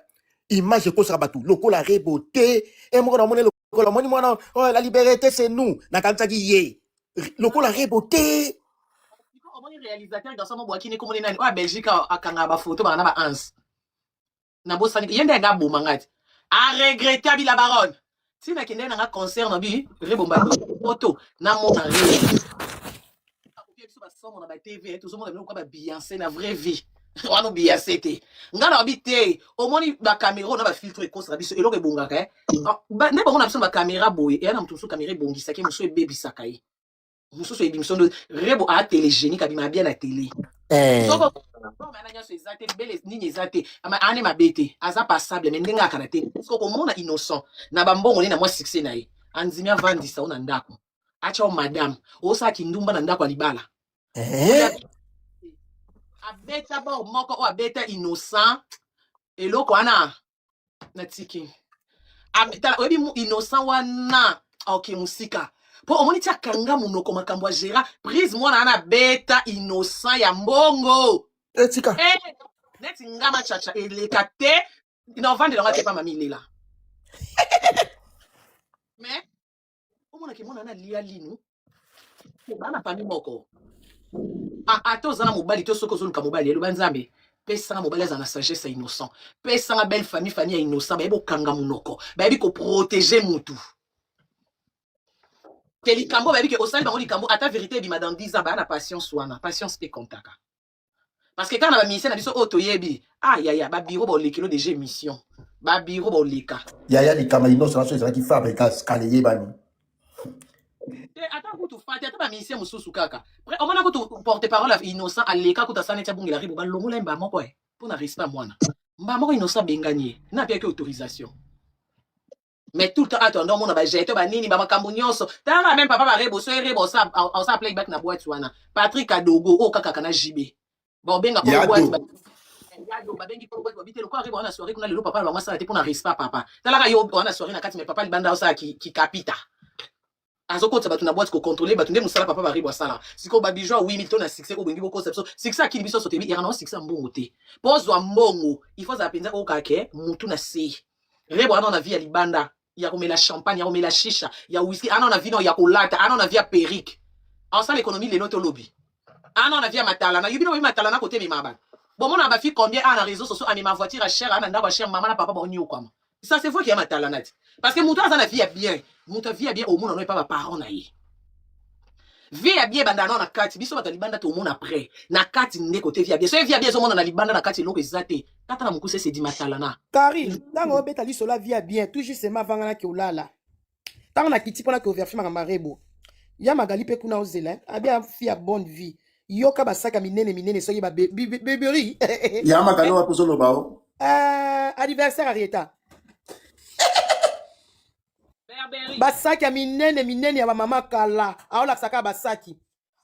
image ekosa ka batu lokola rebo te e moko na moni lokola moni mwana la liberté c'est nous na kantaki ye lokola rebo te omoni réalisateur garçon mo bwaki ne komoni nani o Belgique akanga ba photo bana ba ans na bosani yende nga boma ngati a regretté abi la baronne tina kende na concert na bi rebomba photo na mona re biso ba somo na ba TV tout monde ko ba Beyoncé na vraie vie wana Beyoncé te ngana abi te omoni ba caméra na ba filtre ko sa biso eloko ebongaka ne bango na biso ba caméra boy et na mutusu caméra ebongisaka muso ebebisaka ye muso so ebimso rebo a télégénique abima bien na télé soko bon ana nyaso ezate bele nini ezate ama ane mabete aza passable mais ndenga karate soko mona innocent na bambongo ne na moi succès na ye anzimia vandisa ona ndako acha o madame osa kindumba na ndako alibala abeta ba moko o abeta innocent eloko ana na tiki abeta obi mu innocent wana okay musika po omoni tia kanga munoko makambo gera prise mwana ana beta innocent ya mbongo etika neti ngama chacha eleka te ina vande longa te pa mami lela mais omona ke mona na lia linu bana pa moko ato zana mobali to soko zoluka mobali elo banzambe pesa mobali za na sagesse innocent pesa na belle famille innocent ba ebo kanga munoko ba ebi ko protéger mutu ke likambo ba ebi ke osali bango likambo ata vérité bi madame 10 ans ba na patience wana patience pe kontaka parce que quand on a mis ça na biso auto yebi ya ba bureau ba lekelo déjà mission ba bureau ba leka yaya likama innocent so ezalaki fabrica scalayer bani attends kutu fati ata ba ministère mususu kaka après on mona kutu porte parole innocent aleka kuta sana tia bungela ribo ba longola mba moko pour na respect mwana mba moko innocent benganie na pia ke autorisation mais tout le temps attendons mon ba jeter ba nini ba makambo nyonso tanga même papa ba rebo so rebo ça on ça playback na boîte wana Patrick Adogo o kaka kana jibe bon benga ko boîte ba yado ba bengi ko boîte ba bitelo ko rebo na soirée kuna lelo papa ba masa te pour na respect papa talaka yo wana soirée na kati mais papa libanda o ça qui capita azokotsa batu na boîte ko contrôler batu nde musala papa bari bwasala siko ba bijou 8000 tona succès ko bengi boko so succès akili biso sotebi irana succès mbongo te pozwa mbongo il faut zapenza o kake mutu na se rebo ana na vie ya libanda ya komela champagne ya komela shisha ya whisky ana na vino ya kolata ana na vie ya perrique en ça l'économie les notes lobby ana na vie ya matala na yubino matala na côté mimaba bon mon ba fi combien ana réseaux sociaux ani ma voiture à cher ana ndaba cher maman na papa ba onyo kwama ça c'est vrai qu'il y a matala nati parce que mutu aza na vie ya bien mutu vie ya bien au monde non pas ba parents na ye vie ya bien banda na kati biso bata libanda to monde après na kati nde côté vie ya bien so vie ya bien so monde na libanda na kati loko ezate kata na mukuse c'est di matala na Kari tango beta li sola vie ya bien tout juste ma vanga na ki olala tango na kiti pona ki overfima kama rebo ya magali pe kuna ozela abia fi ya bonne vie yoka basaka minene soki ba bébéri ya magali wa posolo bao anniversaire Arieta basaki ya minene ya mama kala aola saka basaki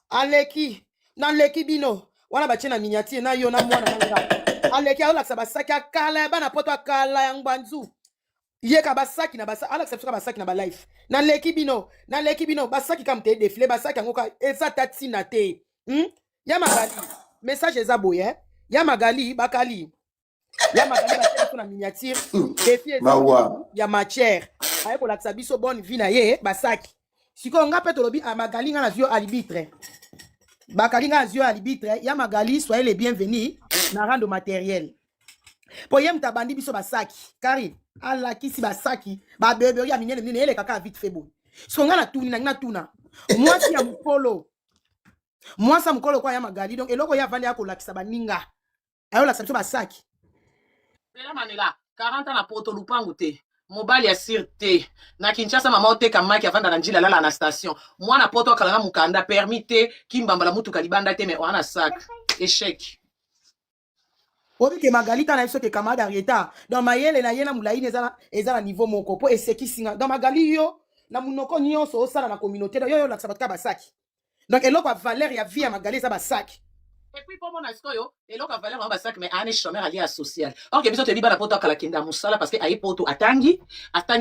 aleki na leki bino wana batie na miniature na yo na mwana nanga aleki aola basaki akala bana poto akala ya ngbanzu yeka basaki na basaki ala saka basaki na ba life na leki bino basaki kam te défilé basaki ngoka eza tatina te ya magali message eza boye ya magali bakali ya magali batie na miniature défi ya matière aye ko laksa biso bonne vie na ye basaki siko nga pe tolobi magali nga na zio arbitre bakali nga zio arbitre ya magali soyez les bienvenus na rando matériel po yem tabandi biso basaki kari ala kisi basaki ba bébé ya minene ele kaka vite fait bon siko nga na tuni na tuna moi si ya mukolo kwa ya magali donc eloko ya vandi ya ko laksa baninga ayo laksa biso basaki Bela manela 40 ans na poto lupangu te mobali ya sir te na Kinshasa mama oteka maki avanda na njila lala na station mwana poto akalanga mukanda permis te kimbambala mutu kalibanda te mais wana sac échec obi ke magali kana biso ke kamada Arieta dans mayele na yena mulaini eza na niveau moko po eseki singa dans magali yo na munoko nyonso osala na communauté yo laksa batka basaki donc eloko a valeur ya vie ya magali eza basaki. Et puis pour mon askoyo, et là on va aller sac mais ane chômeur allié à social. Or que biso te liba na poto akala kenda musala parce que aye poto atangi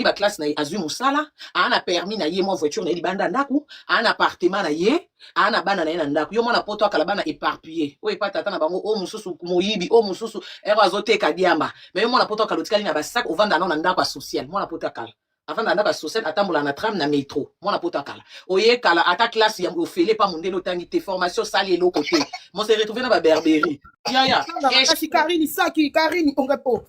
ba classe na azu musala, ana permis na ye mo voiture na libanda ndaku, ana appartement na ye, ana bana na ye na ndaku. Yo mona poto akala bana éparpillé. O epa tata na bango o mususu moyibi, o mususu ero azoteka diamba. Mais yo mona poto akala tikali na ba sac au vanda na ndaku a social. Mona poto akala. avant d'anda ba social atambola na tram na métro mwana poto kala oye kala ata classe ya ofele pa mondelo tangi te formation sali elo côté mon s'est retrouvé na ba berberie ya kasi Karine saki Karine ongepo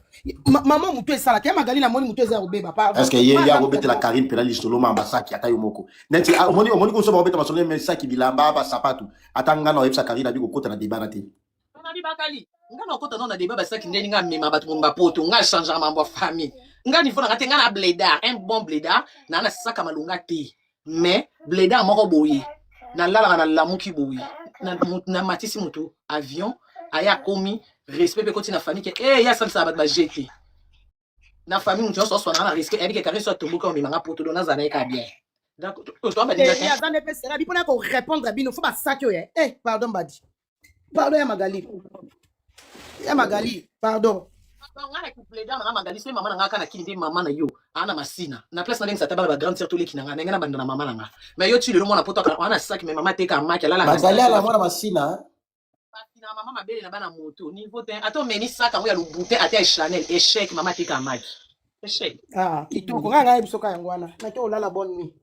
maman mutu esala ke magali na moni mutu eza robeba pa est-ce que ya robeta la Karine pela lisolo mamba saki ata yo moko neti omoni ko so ba robeta masolo mais saki bilamba ba sapatu atanga na websa Karine abi ko kota na débat na te na bibakali nga na kota na débat ba saki ndeni nga mema batu mba poto nga changer mambo famille nga niveau na nga na blédard un bon blédard na saka malunga te mais blédard moko boye na lala na lamuki boye na matisi mutu avion aya komi respect pe koti na famille ke ya ça ba jeter na famille mutu so na risque et que carré soit tomber comme manga poto dona za na ka bien donc toi ba dinga ya zane pe sera bi pona ko répondre à bino faut ba sakyo ye pardon badi pardon ya magali pardon nga na couple da na magali se mama na nga kana kindi mama na yo ana masina na place na ndenge sa ba grande sœur tous les kinanga na banda na mama na nga mais yo tu le mona poto ka ana sac mais mama te ka maki la magali ala mwana masina na mama mabele na bana moto niveau te ato meni saka ngo ya lubute ate Chanel échec mama te ka maki échec kitoko nga ebisoka yango wana na to lala bonne nuit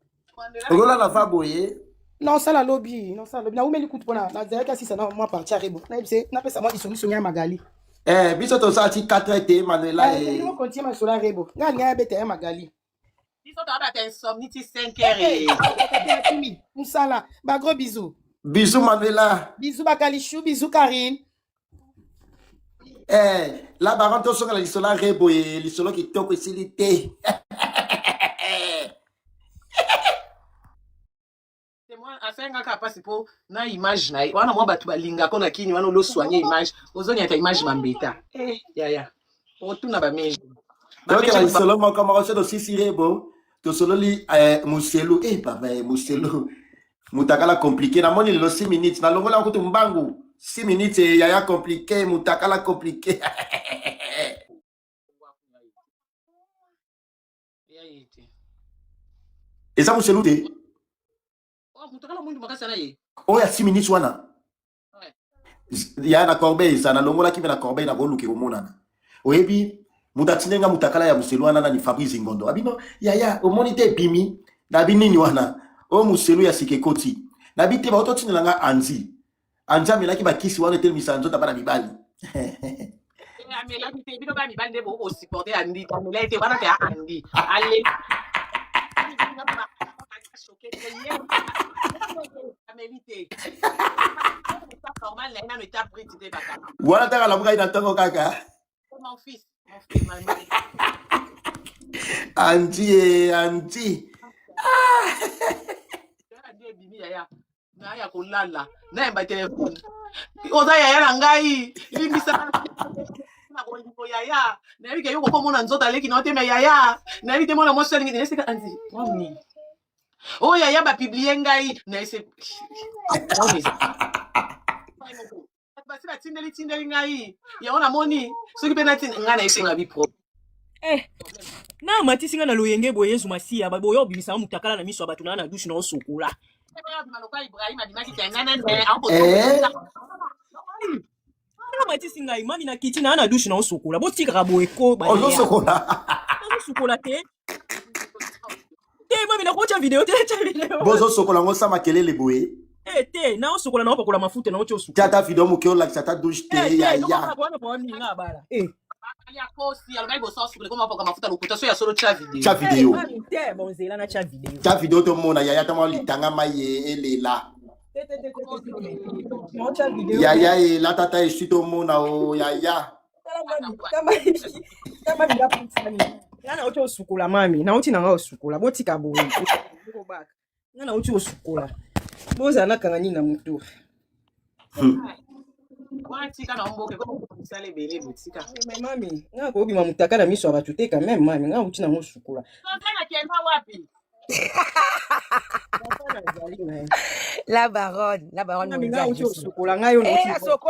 ogola la fa boye non ça la lobby na umeli kutu pona na zeka sisa na moi partir rebo na ebise na pesa moi isongi ya magali biso to sa ti 4 te Manuela on continue ma sola rebo nga bete ya magali biso to aba insomnie ti 5 heures musala ba gros bisous bisous Manuela bisous bakalichou bisous Karine la baron to soka la lisola rebo e lisolo kitoko esilite asenga ka pasi po na image na wana mwa batu balinga ko na kini wana lo soigner image ozoni ata image mambeta ya otuna ba meji donc la lisolo moko moko so do sisi rebo to solo li muselu papa muselu mutakala compliqué na moni lo 6 minutes na longola ko mbangu 6 minutes ya compliqué mutakala compliqué eza muselu te oya 6 minutes wana ya na corbeille ça na longola ki na corbeille na koluki omonana oyebi mutatinenga mutakala ya muselu wana na ni Fabrice Ngondo abino ya omoni te bimi na binini wana o muselu ya sikekoti na bite ba ototinela nga anzi amelaki bakisi wana tel misanzo tabana mibali amelaki te bino ba mibali de bo supporter andi amelaki te wana te andi ale voilà t'as la bouille dans ton caca mon fils anti na ya kulala na mba telefone oza ya na ngai limbisa na ko yaya na bike yuko ko mona nzota leki na oteme yaya na bite mona moso ngi nesika anzi mami oh yaya ba publier ngai na ese basi na tindeli ngai ya ona moni soki pe na tin ngana ese ngabi pro na matisi nga na loyenge boye Yesu masia ba boyo bimisa mutakala na miso abatu na douche na osukula matisi ngai mami na kiti na douche na osukula botika boye ko ba osokola te mami na kocha video bozo sokola ngo sama kelele boye te na osokola na opakola mafuta na ocho osukula tata video mukyo la tata douche te ya cha video to mona yaya tama litanga maye elela yaya la tata esito mona o yaya na ocho osukula mami na uti na nga osukula botika boye na uti osukula boza na kangani na mutu mami nga ko bima mutaka na miso abatu te quand même mami nga uti na ngo sukula La baronne nga uti osukula nga yo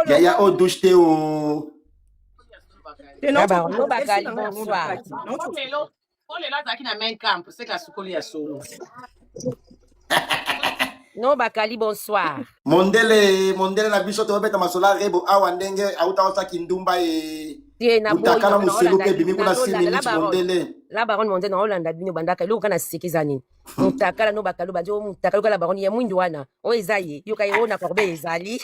yaya o douche te o La baronne bakali bonsoir olela zaki na main camp c'est ka sukoli ya solo no bakali bonsoir mondele na biso to beta masola rebo awa ndenge auta osa kindumba Tie na boy Mutakala na muselu Hollande pe bimi kuna 6 la minutes baronne. mondele. La baronne monte na Hollande bino bandaka lo kana sekiza nini. Mutakala no bakalo bajo mutakala la baronne ye mwindu wana. O ezaye yo kai ona korbe ezali.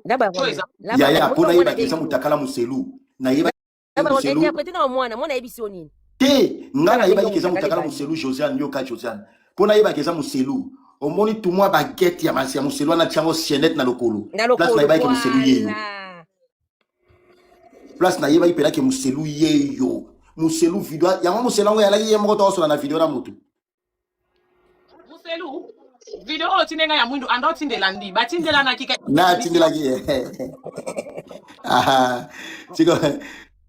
La baronne. Yaya pona yeba keza mutakala muselu. Na yeba La baronne muselu. interpréter na mwana ebisi onini. Te ngana yeba keza mutakala muselu Josiane yoka Josiane. Pona yeba keza muselu. Omoni tout moi baguette ya masia muselu na tiango sienette na lokolo. Place na yeba ke muselu yeyo. Place na yeba ipela ke muselu yeyo. Muselu video ya muselu ngo yala ye moko to so na video na mutu. Muselu video otinenga ya mwindu ando tindela ndi batindela na kika Na tindela ki. Ah.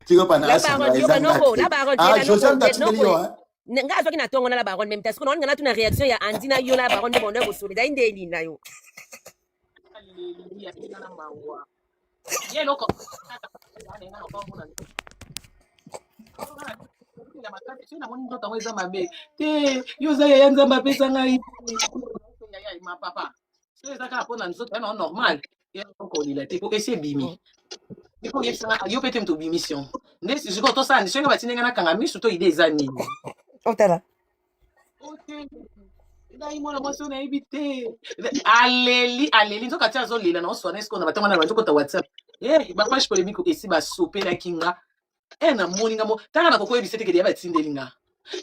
Tiko pana asa. La baronne ah Josiane tatindeli yo. Nga soki na tongo na la baronne même tasiko non ngana tuna réaction ya Andina yo la baronne bonne ko sole da indeli na yo. Yeloko. Yo za ya nzamba pesa ngai. Ya ma papa. C'est ça ka pona nzoto na normal. Ya ko lila te ko ese bimi. Iko yesa yo pete mto bimission. Ndesi ziko to sandi shenga batinenga na kanga misu to ide za nini. Otala. Okay. Dai mwana mwaso na ibite. Aleli nzoka tia zo lela na oswa nesko na batanga na banjoko ta WhatsApp. Ba page polémique esi ba sope la kinga. Na moninga mo tanga na kokwe bisete ke dia batindelinga.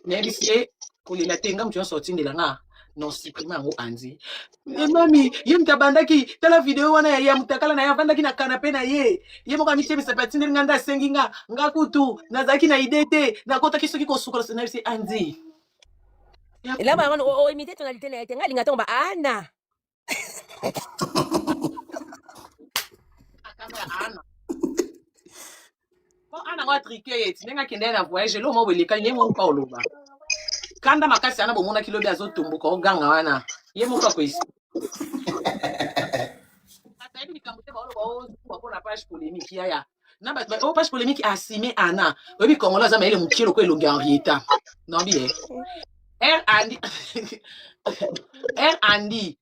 Na bisi ko lela tenga mtu sorti ndela nga. Non supprimer ngo Andi. Mami, ye mtabandaki tala video wana ya mutakala na ya vandaki na canapé na ye. Ye mo kamite bisa patine nganda senginga ngakutu nazaki na idete na kota kisoki ko sukolo na bisi Andi. La baronne o imité tonalité na tenga linga tomba ana. Ana. Bon ana wa triquer tinenga kende na voyage lo mo weleka nye mo Paulo ba. Kanda makasi ana bomona kilobi azotumbuka oganga wana ye moka ko isi ataibi nikamute ba olo ba page polémique ya na ba page polémique asime ana obi kongola za maile mukiro ko elongi Henrietta non bien Andi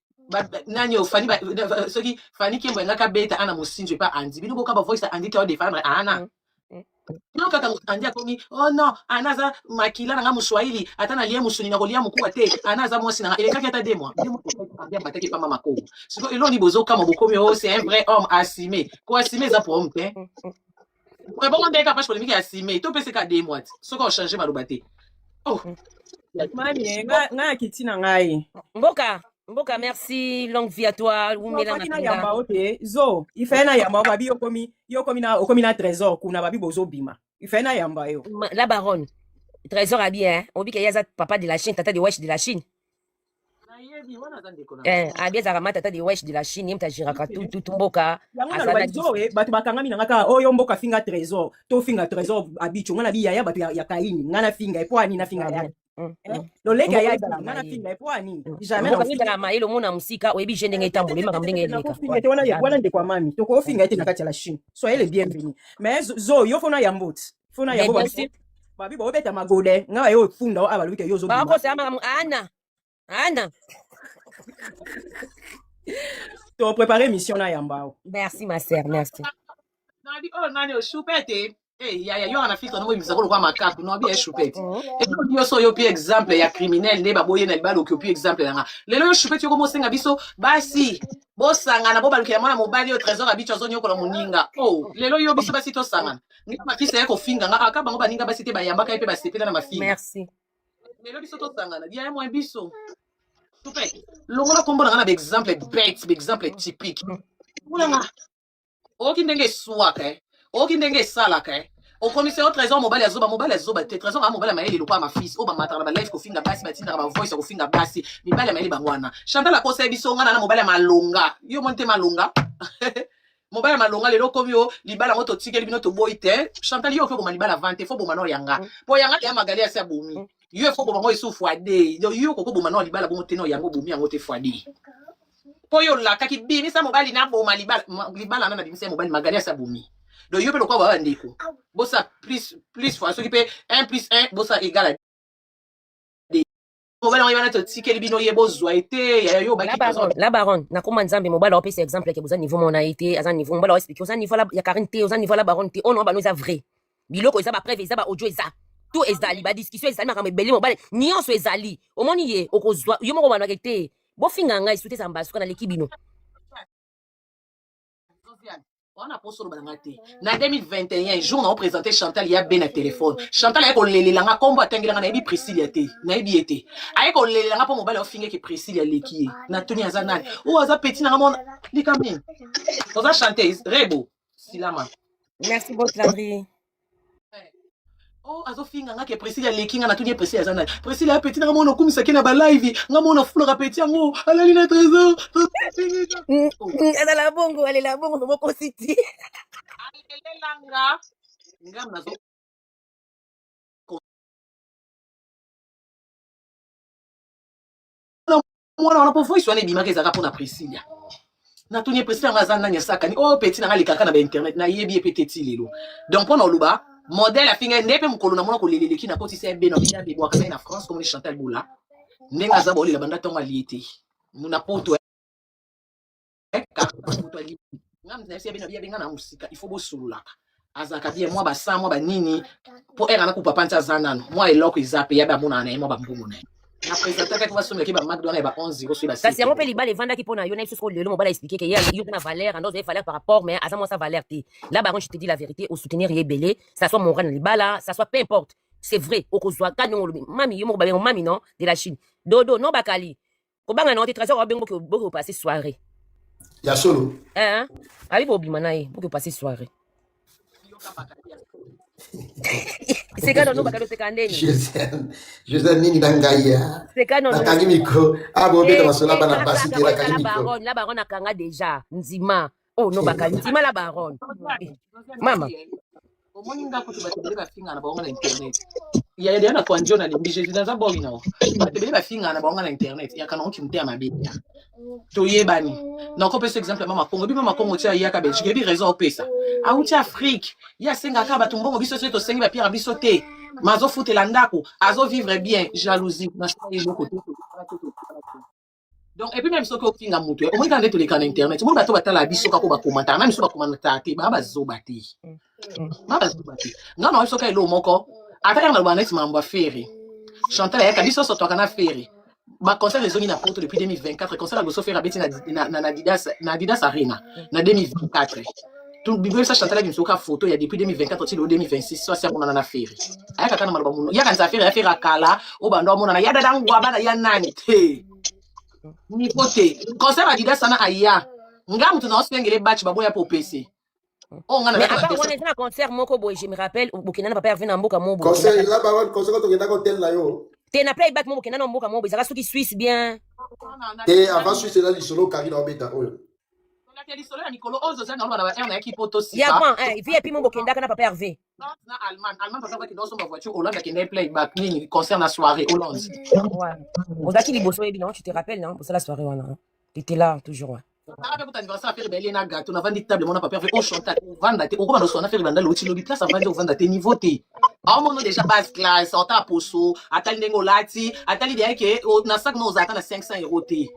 nani ofani ba soki fani kimbo ngaka beta ana musinje pa Andi bino boka ba voice Andi to defendre ana. Non kaka Andi akomi oh non anaza makila na muswahili atana lie musuni na kolia mukua te anaza mwasi na ile kaka ta de moi Andi bataki pa mama ko siko ilo ni bozo kama bokomi oh c'est un vrai homme assumé ko assumé za pour homme te ouais bon on est capable polémique assumé to pese ka de moi soko o changer malobate oh mami nga kitina ngai Mboka, merci, longue vie à toi. Na yamba ote, zo, ife na yamba babi yokomi na trésor kuna babi bozo bima. Ife na yamba yo. La baronne, trésor a bien, on dit qu'il y a papa de la Chine, tata de wesh de la Chine. Abia zara tata de wesh de la Chine, yemta jiraka tout mboka. Yangana zo batu bakanga mina ngaka oyo mboka finga trésor, to finga trésor abicho ngana bi ya batu ya kaini, ngana finga epoani na finga ya. Lo leka ya ngana finga epoani. Jamais na finga la mailo mona musika oyebi jende ngai tambole maka mdenge leka. Finga te wana ndekwa mami, to ko finga ete na kati ya la Chine. Soyez les bienvenus. Mais zo yo fona yambot. Fona yambot. Babi bo beta magode, nga yo funda o abalu ke yo zo. Ba ko se ama Ana. Tu as préparé mission na yamba. Merci ma sœur, merci. Nani o choupette. Ya yo ana fika no mbisa ko kwa makaku no bi e choupette. Et yo so yo pi exemple ya criminel ne ba boye na libalo ko pi exemple nga. Lelo yo choupette yo ko mosenga biso basi. Bosanga na bobaluki ya mwana mobali yo trésor abicho zo nyoko la muninga. Oh, lelo yo biso basi to sanga. Ngi makisa yako finga nga aka bango baninga basi te bayamba ka epe basepela na mafinga. Merci. Lelo biso to sanga na dia mo biso. Longola kombona ngana exemple bête, exemple typique. Nga. Oki ndenge swaka oki ndenge salaka au commissaire au trésor mobile azoba te trésor a mobile maeli lokwa ma fils o ba matala ba life ko finga basi batinda ba voice ko finga basi mibale maeli bangwana Chantal la conseil biso ngana na mobile malonga yo monte malonga mobile malonga lelo komi yo libala moto tikeli bino to boite Chantal yo ko malibala 20 fo bo mano yanga po yanga ya magali ya bomi yo fo bo bango isu fwade yo ko bo mano libala bo teno yango bomi yango te fwade po yo la kaki bimi sa mobile na bo libala na bimi sa mobile magali ya bomi donc yo pe lokwa ba ndeko bosa plus fois ce qui peut 1 + 1 bosa égale à mobali yango wana totikeli bino ye bozwa ete ya yo baki la baronne nakoma nzambe mobali aopesa exemple ke boza niveau mona ete aza niveau mobali aoexplike oza niveau ya Karine te oza niveau la baronne te ono bano eza vrai biloko eza bapreuve eza baaudio eza tout ezali badiscussion ezali makambo ebele mobali nyonso ezali omoni ye okozwa yo moko banwaka te bofinga ngai soute eza mbasuka naleki bino wana posolo balanga te na 2021 jour na oprésenté Chantal ya be na téléphone Chantal aye kolelelanga kombo atangelanga nayebi Priscille ya te nayebi ye te aye kolelelanga mpo mobali ofinge ke Priscille aleki ye natoni aza nani oyo aza petit nanga mona likamini oza chanteuse rebo silama merci beaucoup Landry oh azofinga nga ke Priscille aleki nga natoni ye Priscille aza nani Priscille ya petit nanga mona okumisaki na balive nga mona fulaka petit yango alali na trésor alela bongo mokositi alelelanga ngam nazo mwana wana po voice wana ebimaka ezalaka mpona Priscilla natoni ye Priscilla yango aza nani asakani oyo petit nanga alekaka na bainternet nayebi ye pe teti lelo donc mpona oluba modèle afinga nde mpe mokolo na mona koleleleki na kotisa ebe na bina bebwaka nai na France comme Chantal Boula ndenge aza bolela banda ntongo alie te na poto benga na musika il faut bosululaka azalaka bien mwa basa mwa banini mpo ere anakupa panti aza nano mwa eloko eza pe ya bamonana na ye mwa bambongo na ye na présentakaki basomeki bamacdona ya ba 11 0 kasi yango mpe libala evandaki mpona yo na biso soko lelo mobala explike ke ye yo mpe na valeur ando ozali valeur par rapport mais aza mwa sa valeur te là baron je te dis la vérité osoutenir ye ebele ça soit moral na libala ça soit peu importe c'est vrai okozwa ka ndenge olobi mami yo moko babengo mami non de la Chine dodo no bakali kobanga na ote trésor wabengo boke opase soirée ya solo abi bobima na ye boke opase soirée sekano no bakali oseka ndeni José nini na ngai ya sekano no nakangi mikro bobeta masola bana basi te nakangi mikro la baronne akanga déjà nzima oh no bakali nzima la baronne mama omoni ngako te bato bele bafinga na bango na internet ya ya na kwa njona limbi Jésus dans un bon no bato bele bafinga na bango na internet ya kana oki mte amabe to yebani na ko pesa exemple mama Congo bi mama Congo tia ya ka Belgique bi raison opesa a uti Afrique ya senga ka bato mbongo biso to sengi ba pierre biso te mazo futela ndako azo vivre bien jalousie na choix loko to donc et puis même ce que ofinga mutu au moins quand tu les can internet mo bato batala biso ka ko ba commentaire na biso ba commentaire te ba zo bati non non so ka elo moko ataka na bana mambo aferi Chantal ya kabiso so to kana feri ba concert les na poto depuis 2024 concert go so faire abeti na Adidas Arena na 2024 tout bibo ça Chantal ya msoka photo ya depuis 2024 till 2026 so sia mona na feri aya kana maloba muno ya kanza feri ya feri akala o bando mona na ya dada ngwa bana ya nani te ni pote concert Adidas sana aya ngamu tuna osengele batch baboya po PC oh ngana mais après on est na concert moko boy je me rappelle Burkina na papa vient na mboka mobo conseil la baronne conseil to ngenda hotel na yo te na playback mobo Burkina na mboka mobo ezaka soki Suisse bien et avant Suisse là li solo Karine obeta oyo la télé solo ya Nicolo ozo za na ba na équipe poto si ya bon vie puis mobo kenda kana papa Hervé na Allemagne papa qui dans son voiture Hollande qui n'est playback ni concert na soirée Hollande ouais ozaki liboso yebi non tu te rappelles non pour ça la soirée wana tu étais là toujours ouais arabe ko anniversaire faire belle na gâteau na vandi table mona papa o chanta vanda te o ko ba no sona faire banda loti lobi place vandi o vanda te niveau te a mo no déjà base classe on ta poso atali ndengo lati atali dia ke na sac no zaka na 500 € te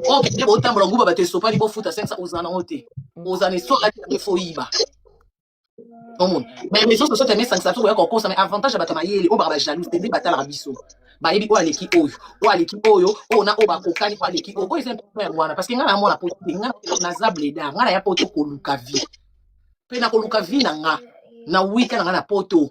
o ke bo tambo nguba ba te so pa li bo futa 500 ozana ote ozana so lati na fo yiba omon mais les autres sociétés mais 500 to ya ko kosa mais avantage ba tamayeli o ba jaloux te bi batala biso ba yebi o aleki oyo o na o ba kokani o aleki o ko exemple mwana parce que ngana mona poto ngana na zable da ngana ya poto ko luka vie pe na ko luka vie na weekend ngana poto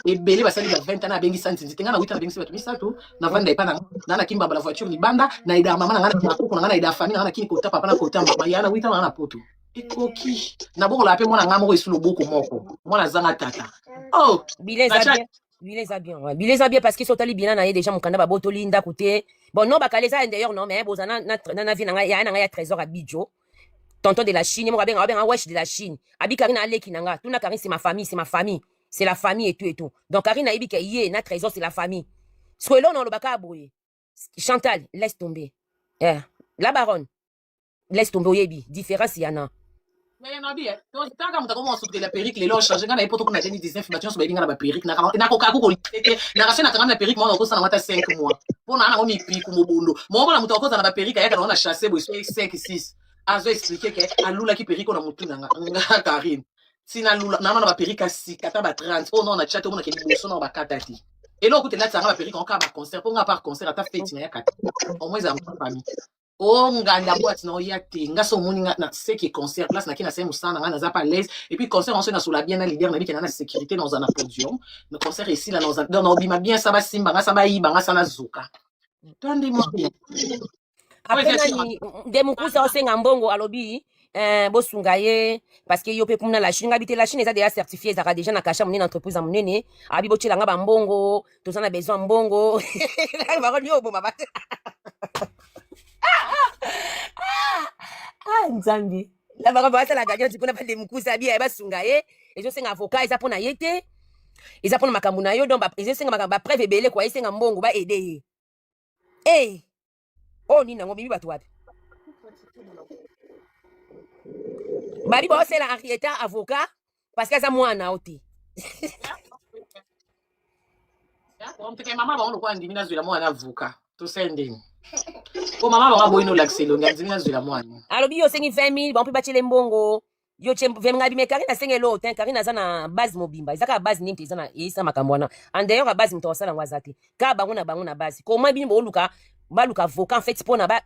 ebele basali ba 20 ans bengi santi ngana 8 ans bengi bato misato na vanda ipana na kimba ba la voiture ni banda na ida mama ngana na ko ngana ida famille ngana kini kota papa na kota mama yana 8 ans ngana poto ekoki na boko la pe mona ngamo esulu boko moko mona zanga tata oh bileza bien parce que sotali bien na ye déjà mukanda ba botoli nda côté bon non bakaleza d'ailleurs non mais bozana na vie na ya trésor à Bidjo tonton de la Chine mo babenga wesh de la Chine abi Karine aleki nanga tuna Karine c'est ma famille c'est la famille et tout donc Karine a ibika yé na trésor c'est la famille ce que là on le baka boye Chantal laisse tomber la baronne laisse tomber yebi différence yana Mais non bien. Donc tant que mutako mo soute la perruque les loges changer ngana ipoto kuna 2019 bâtiment so bainga na ba perruque na koka ko tete na rasena kanga na perruque mo ko sana mata 5 mois. Pona na ngomi pi ku mobondo. Mo bona mutako za na ba perruque yaka na chasser bo 5 6. Azo expliquer que alula ki perruque na mutu nga Karine. Sina lula na ba perruque si kata ba 30. Oh non na chat mo na ke boso na ba katati. Et là écoute là ça ba perruque en ka ba concert pour nga par concert ata fête na yakata. Au moins za mpa famille. Oh nganda boîte na oyate ngaso moni na ce qui concert place na kina se musana nga za pas l'aise et puis concert on se na sous la bien na leader na bi na sécurité dans un podium le concert ici là dans bima bien ça va simba nga ça va iba nga ça na zuka tande mo bien après nani de mukusa osenga mbongo alobi bosunga ye parce que yo pe kumna la Chine ngabite la Chine eza déjà certifié ezaka déjà na kasha monene entreprise ya monene abi bocelanga ba mbongo tozana besoin mbongo ba yo bo mama Nzambi la baka basa la gagnante pona pa de mukusa bia ba sunga ye ezo senga avocat eza pona yete eza pona makambu na yo donc ba ezo senga makambu ba preuve ebele kwa esenga mbongo ba aider ye oh nina ngo bibi batu wapi bari ba osela Henrietta avocat parce que eza mwana oti on te mama ba on ko andimi na zwela mwana avocat to sending ko mama ba boino laxelo ngandimi na zwela mwana alobi yo sengi 20000 ba mpe bachele mbongo yo chem ngabi me Karina sengelo ten Karina zana base mobimba izaka base nimte zana isa makambo wana and d'ailleurs base mto wasala ngwazate ka bango na base comment bini bo luka baluka avocat en fait pona ba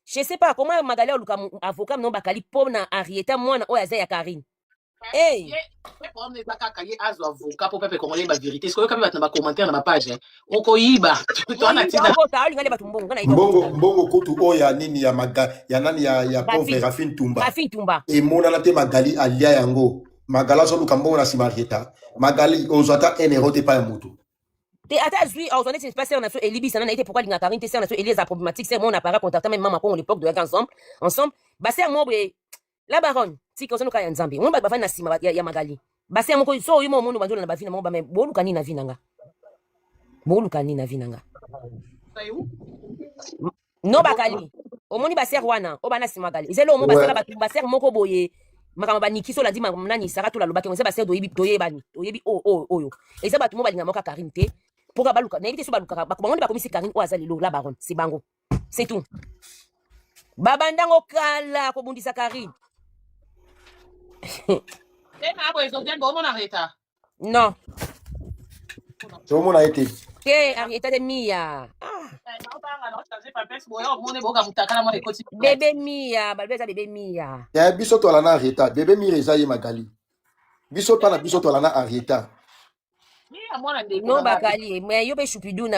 je sais pas comment Magali luka avocat non bakali pona Henrietta mwana oya za ya Karine hey on ne pas kakaye azo avocat pour pepe congolais ba vérité ce que quand na ba commentaire na ba page oko yiba to na tina ta ali ngale batu mbongo ngana mbongo kutu oya nini ya ya nani ya pauvre Rafine Tumba et mona na te Magali alia yango Magala so luka mbongo na Henrietta Magali ozata enerote pa ya mutu te ata zui on est passé na so elibi sana na été pourquoi linga Karine te ser na so Elisa problématique c'est mon appareil contactant même maman à l'époque de ensemble ba ser mo la baronne si ko ka ya Nzambe on ba na sima ya Magali ba ser mo ko so yimo mundu bandola na ba vina mo ba me boluka ni na vinanga no bakali omoni ba ser wana o bana sima Magali izelo mo ba ser ba ser moko boye makama ba nikiso la di nani sara to la lobaki on se ba ser doyebi toyebani oyebi oyo eza batu mo ba linga moka Karine te pour baluka na éviter so baluka ba komoni ba komisi Karine o azali lo la baronne c'est bango c'est tout babandango kala ko bundisa Karine non so mona été ke Henrietta de Mia bébé Mia balbeza bébé Mia ya biso to la na Henrietta bébé Mia eza ye Magali biso pa na biso to la na Henrietta no bakali mais yo be shubidu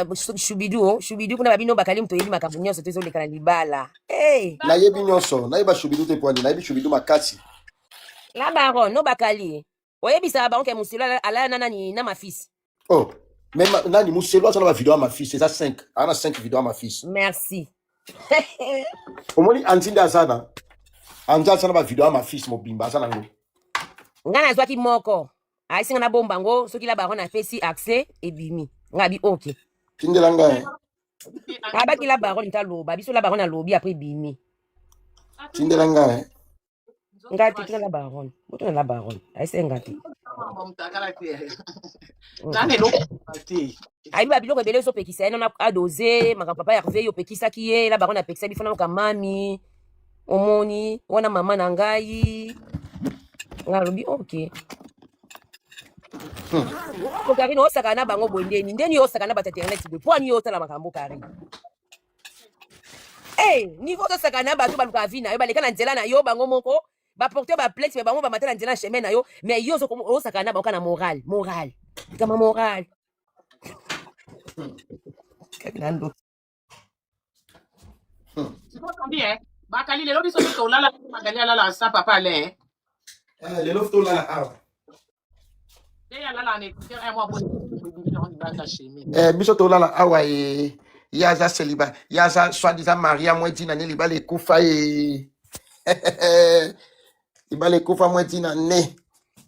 kuna babino bakali mto yeli makambo nyonso tezo lekana libala hey na yebi nyonso na yeba shubidu te poani na yebi shubidu makasi la baronne no bakali oyebi sa ba onke musila ala nana ni na ma fils oh même nani muselo ça na ba vidéo à ma fils c'est ça 5 ana 5 vidéos à ma fils merci omoni antinda asana anja sana ba vidéo à ma fils mobimba asana ngo ngana zwaki moko aisinga na bomba ngo soki la baronne a fait si accès et bimi ngabi OK tindela ngai abaki la baronne ta loba biso la baronne a lobi après bimi tindela ngai ngati tuna la baronne botona la baronne aise ngati aibi babiloko ebele ezopekisa ye nona adose makambo papa Hervé yo pekisa ki ye la baronne apekisa bifana ka mami omoni wana mama na ngai ngalobi OK ko Karine osaka na bango bondeni ndeni osaka na batata internet de poani osala makambo Karine niveau osaka na bato baluka vina yo baleka na nzela na yo bango moko ba porter ba plainte mais bango ba matela nzela chemin na yo mais yo osaka na bango na moral kama moral Kakinando bien bakali lelo biso to lala Magali lala sa papa le lelo to lala biso to lala awa yaza celibat yaza soi-disant Maria mwetina ne libale kufa libale kufa mwetina ne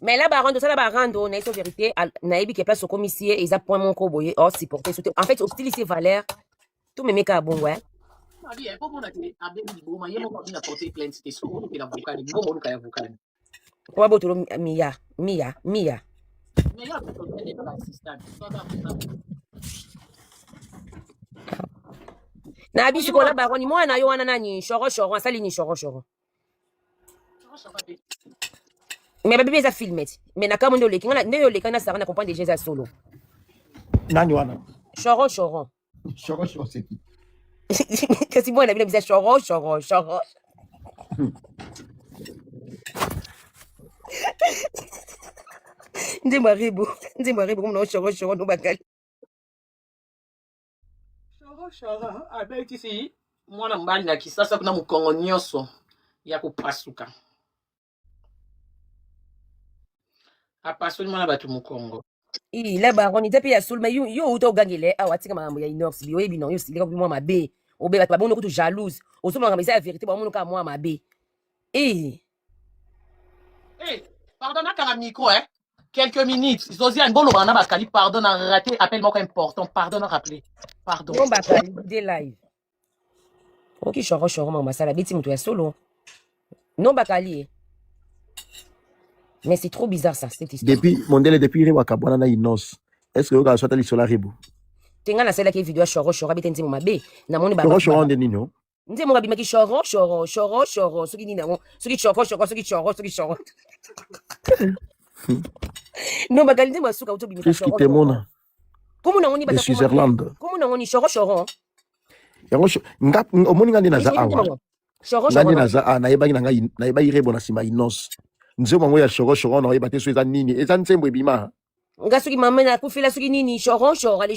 mais la baronne de ça la baronne on est vérité na ebi ke place au commissaire et ça point mon ko boye or supporter en fait hostiliser Valère tout me meka bon ouais Kwa botolo Mia. Mais il y a des assistants. Na biso kola baroni mwana yo wana nani shoro asali ni shoro. Mais baby eza filmet. Mais na kama ndio leki ngana ndio leki na sarana comprendre déjà solo. Nani wana? Shoro. Shoro c'est qui? Kasi bona bila bisa shoro. Ndi maribu kumna shoro no bakali. Shoro abeti si mwana mbali na kisasa kuna mukongo nyonso ya kupasuka. Apasoni mwana batu mukongo. La baroni tapi ya sul mais yo uto gangele awatika mambo ya inox biyo ebi non yo silika kwa mwa mabe. Obe batu babono kutu jalouse. Oso mwa kamisa la vérité ba mono ka mwa mabe. Pardonne à micro, hein. Quelques minutes. Zosiane, bon, on a bakali, pardon, a raté, appel moi important. Pardon, à rappeler. Pardon. Bon, bakali, des live. Ok, choro, maman, ça la bêtise, mais toi, solo. Non, bakali. Mais c'est trop bizarre, ça, cette histoire. Depuis Rewa Kabwana na Inos, est-ce que vous avez soit allé sur la Rebo? Tenga na sela ki vidéo choro, bêtise, nti mabe. Na moni ba. Choro, de nino. Nti mo ngabimaki choro. Soki nina mo. Soki choro. Non, bakali nti masuka uto bimika choro. Qu'est-ce qui te mona? Comment on y va? De Switzerland. Comment on y choro? Nga omoni ngandi na za awa. Ngandi na za na yeba na Rebo na sima Inos. Nzema ngo ya choro na yeba te so eza nini? Eza nzembo ebima. Nga soki mama na kufila soki nini choro. Soki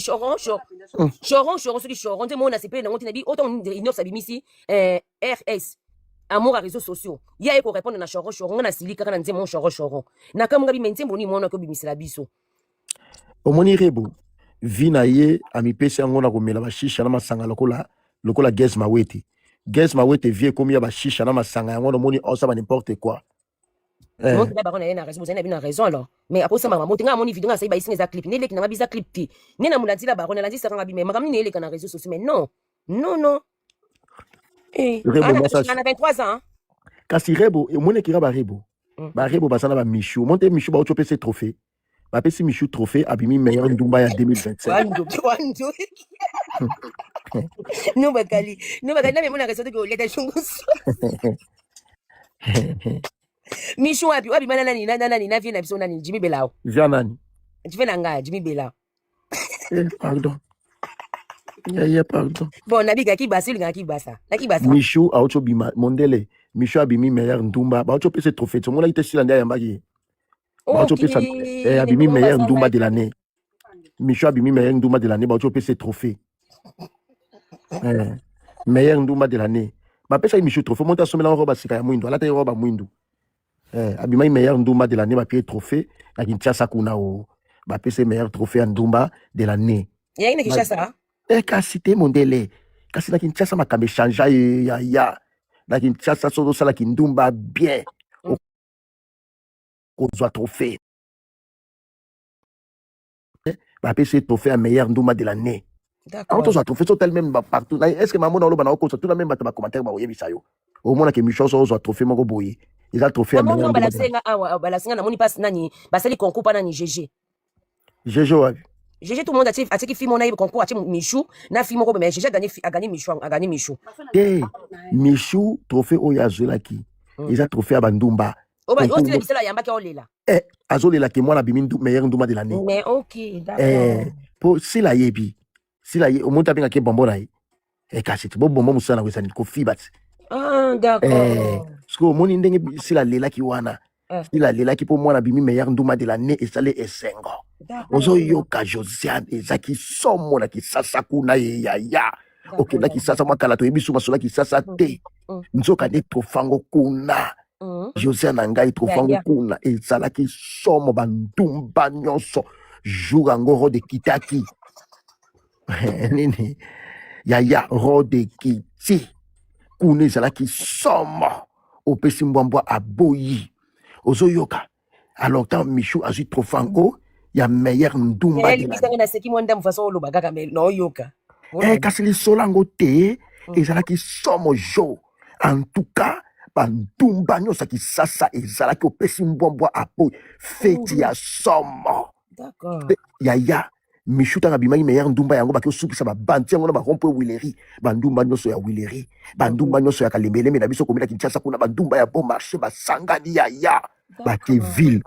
choro nte mona sepe na ngoti na bi autant Inox abimisi RS amour à réseaux sociaux. Ya eko répondre na choro nga na silika kana nzema choro. Na kama ngabi mentembo ni mona ko bimisela biso. Omoni Rebo vina ye amipesi yango na komela bashisha na masanga lokola Gez Mawete. Gez Mawete vie komi ya bashisha na masanga yango omoni osa ba n'importe quoi. Non, tu vas na raison, vous avez bien raison alors. Mais après ça maman, motinga moni vidéo ça ba ici les clips. Nele ki na biza clip ti. Ni na mulati la baronne la dit ça nga bi mais makam ni ele kana réseaux sociaux mais non. On a 23 ans. Kasi Rebo, e mone kira ba Rebo. Ba Rebo basana ba Michou. Monte Michou ba ochope ce trophée. Ba pesi Michou trophée abimi meilleur ndumba ya 2025. Wandu. No bakali na me mona réseau de leta chungusu. Michou wapi mana nani na vie na biso nani Jimmy Belao. Via nani? Jimmy nanga Jimmy Belao. Pardon. Ya pardon. Bon nabiga ki basi linga ki basa. Na ki basa. Michou a ocho bima mondele. Michou abimi meilleur ndumba. Ba ocho pese trophée. Tout monde ite silanda ya mbagi. Ba ocho pese abimi meilleur ndumba de l'année. Michou abimi meilleur ndumba de l'année. Ba ocho pese trophée. Meilleur ndumba de l'année. Ba pesa Michou trophée. Monta somela roba sika ya mwindo. Ala ta roba mwindo. Abima meilleur ndumba de l'année ba pied trophée na Kinshasa kuna o ba pese meilleur trophée en ndumba de l'année. Ya ina Kinshasa. Kasi te mondele. Kasi na Kinshasa makambe chanja ya. Na Kinshasa so sala kindumba bien. Ko zwa trophée. Ba pese trophée à meilleur ndumba de l'année. D'accord. On soit trophée so tel même partout. Est-ce que maman na loba na ko so tout la même ba commentaire ba oyebisa yo. Au moins que Michou so trophée moko boye. Il a trophée à meilleur ndumba. Balasinga na moni passe nani basali concours pa nani GG. GG wapi? GG tout le monde a qui film on a eu concours a Michou na film ko mais GG a gagné Michou. Michou trophée oyazola ki. Il a trophée à bandumba. Oh bah on dit bisela yamba ka olela. Azolela ki moi na bimindu meilleur ndumba de l'année. Mais OK, d'accord. Pour si la yebi. Si la o monta binga ke bombo na yi. Kasi to bombo musana wesa ni ko fibat. Ah d'accord. Sko moni ndenge si la lela ki wana. Si la lela ki pour moi na bimi meilleur ndumba de l'année et salé esengo. Ozo yoka Josiane ezaki somo na kisasa kuna ya. Ok na kisasa makala to ebisu masola kisasa te. Nzoka ne trofango kuna. Josiane ngai trofango kuna ezalaki somo bandumba nyonso. Jour ngoro de kitaki. Nini ya ro de kiti. Kuna ezalaki somo. Opesi mbwambwa aboyi. Ozo yoka. Alors tant Michou azui trofango ya meilleur ndumba de l'année. Na seki mwanda mfaso lo bagaka me no yoka. Kasi li solango te ezalaki somo jo. En tout cas, bandumba nyonso ya kisasa ezalaki opesi mbwambwa apo feti ya somo D'accord. yaya michu ntango abimaki meilleur ndumba yango baki osukisa babanti yango na barompo wileri bandumba nyonso ya wileri bandumba nyonso ya kalembeleme na biso komina kinshasa kuna bandumba ya bon marché basangani yaya bake ville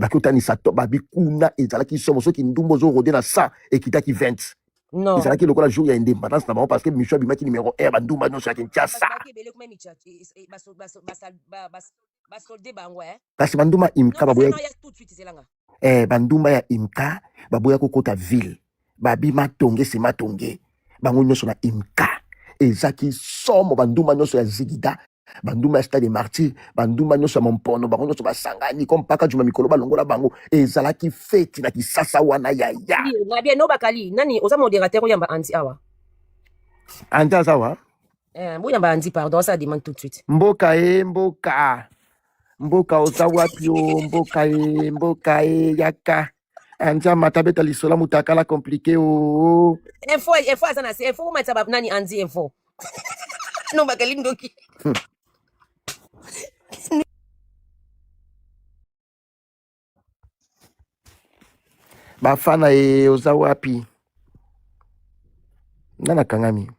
baki otanisa to babi kuna ezalaki somo soki ndumba ozorode na 100 ekitaki 20 Non. ezalaki lokola jour ya indépendance na bango parce que michu abimaki numéro 1 bandumba nyonso ya kinshasa Basolde bango, kasi bandumba imka baboya tout de suite zelanga. bandumba ya imka baboya kokota ville babima tonge sema tonge bango nyonso na imka ezaki somo bandumba nyonso ya zigida bandumba ya stade martyr bandumba nyonso ya mompono bango nyonso basangani comme mpaka juma mikolo balongola bango ezalaki feti na kisasa wana yaya Na bien no bakali nani oza modérateur oyamba anti awa. andi azawa Boyamba anti pardon ça demande tout de suite. mboka mboka oza wapi o mboka yaka anja matabeta lisola mutakala compliqué o Info azana se info matsa nani anti info. No bakali ndoki. bafana oza wapi nana kangami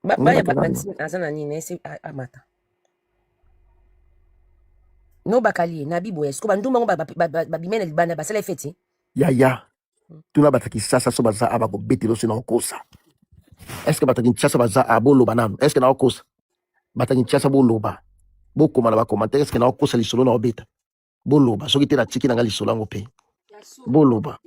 Baya anti azana nini ese amata. No bakali na bibo esko bandumba ngo babimene libanda basala feti. yaya tuna bataki sasa so baza aba kobetelo se na okosa est ce que bataki nchasa baza aboloba nano est ce que na okosa bataki nchasa boloba bokoma na bakomantere est ce que na okosa lisolo na obeta boloba soki te na tiki na nga lisolo yango pe boloba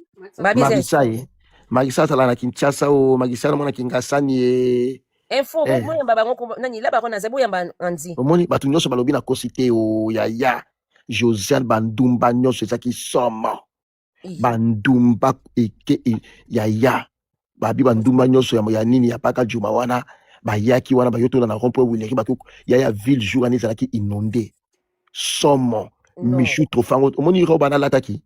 magisa azala na kinshasa o magisa na mwana kingasani Info boyamba bango nani la bako na ze boyamba anti. omoni bato nyonso balobi na kosi te o yaya Josiane bandumba nyonso ezaki somo bandumba yaya babi bandumba nyonso ya nini ya paka juma wana bayaki wana bayotona na rompo wileri bato yaya ville jour ani ezalaki inondé somo michu trofango omoni roba na lataki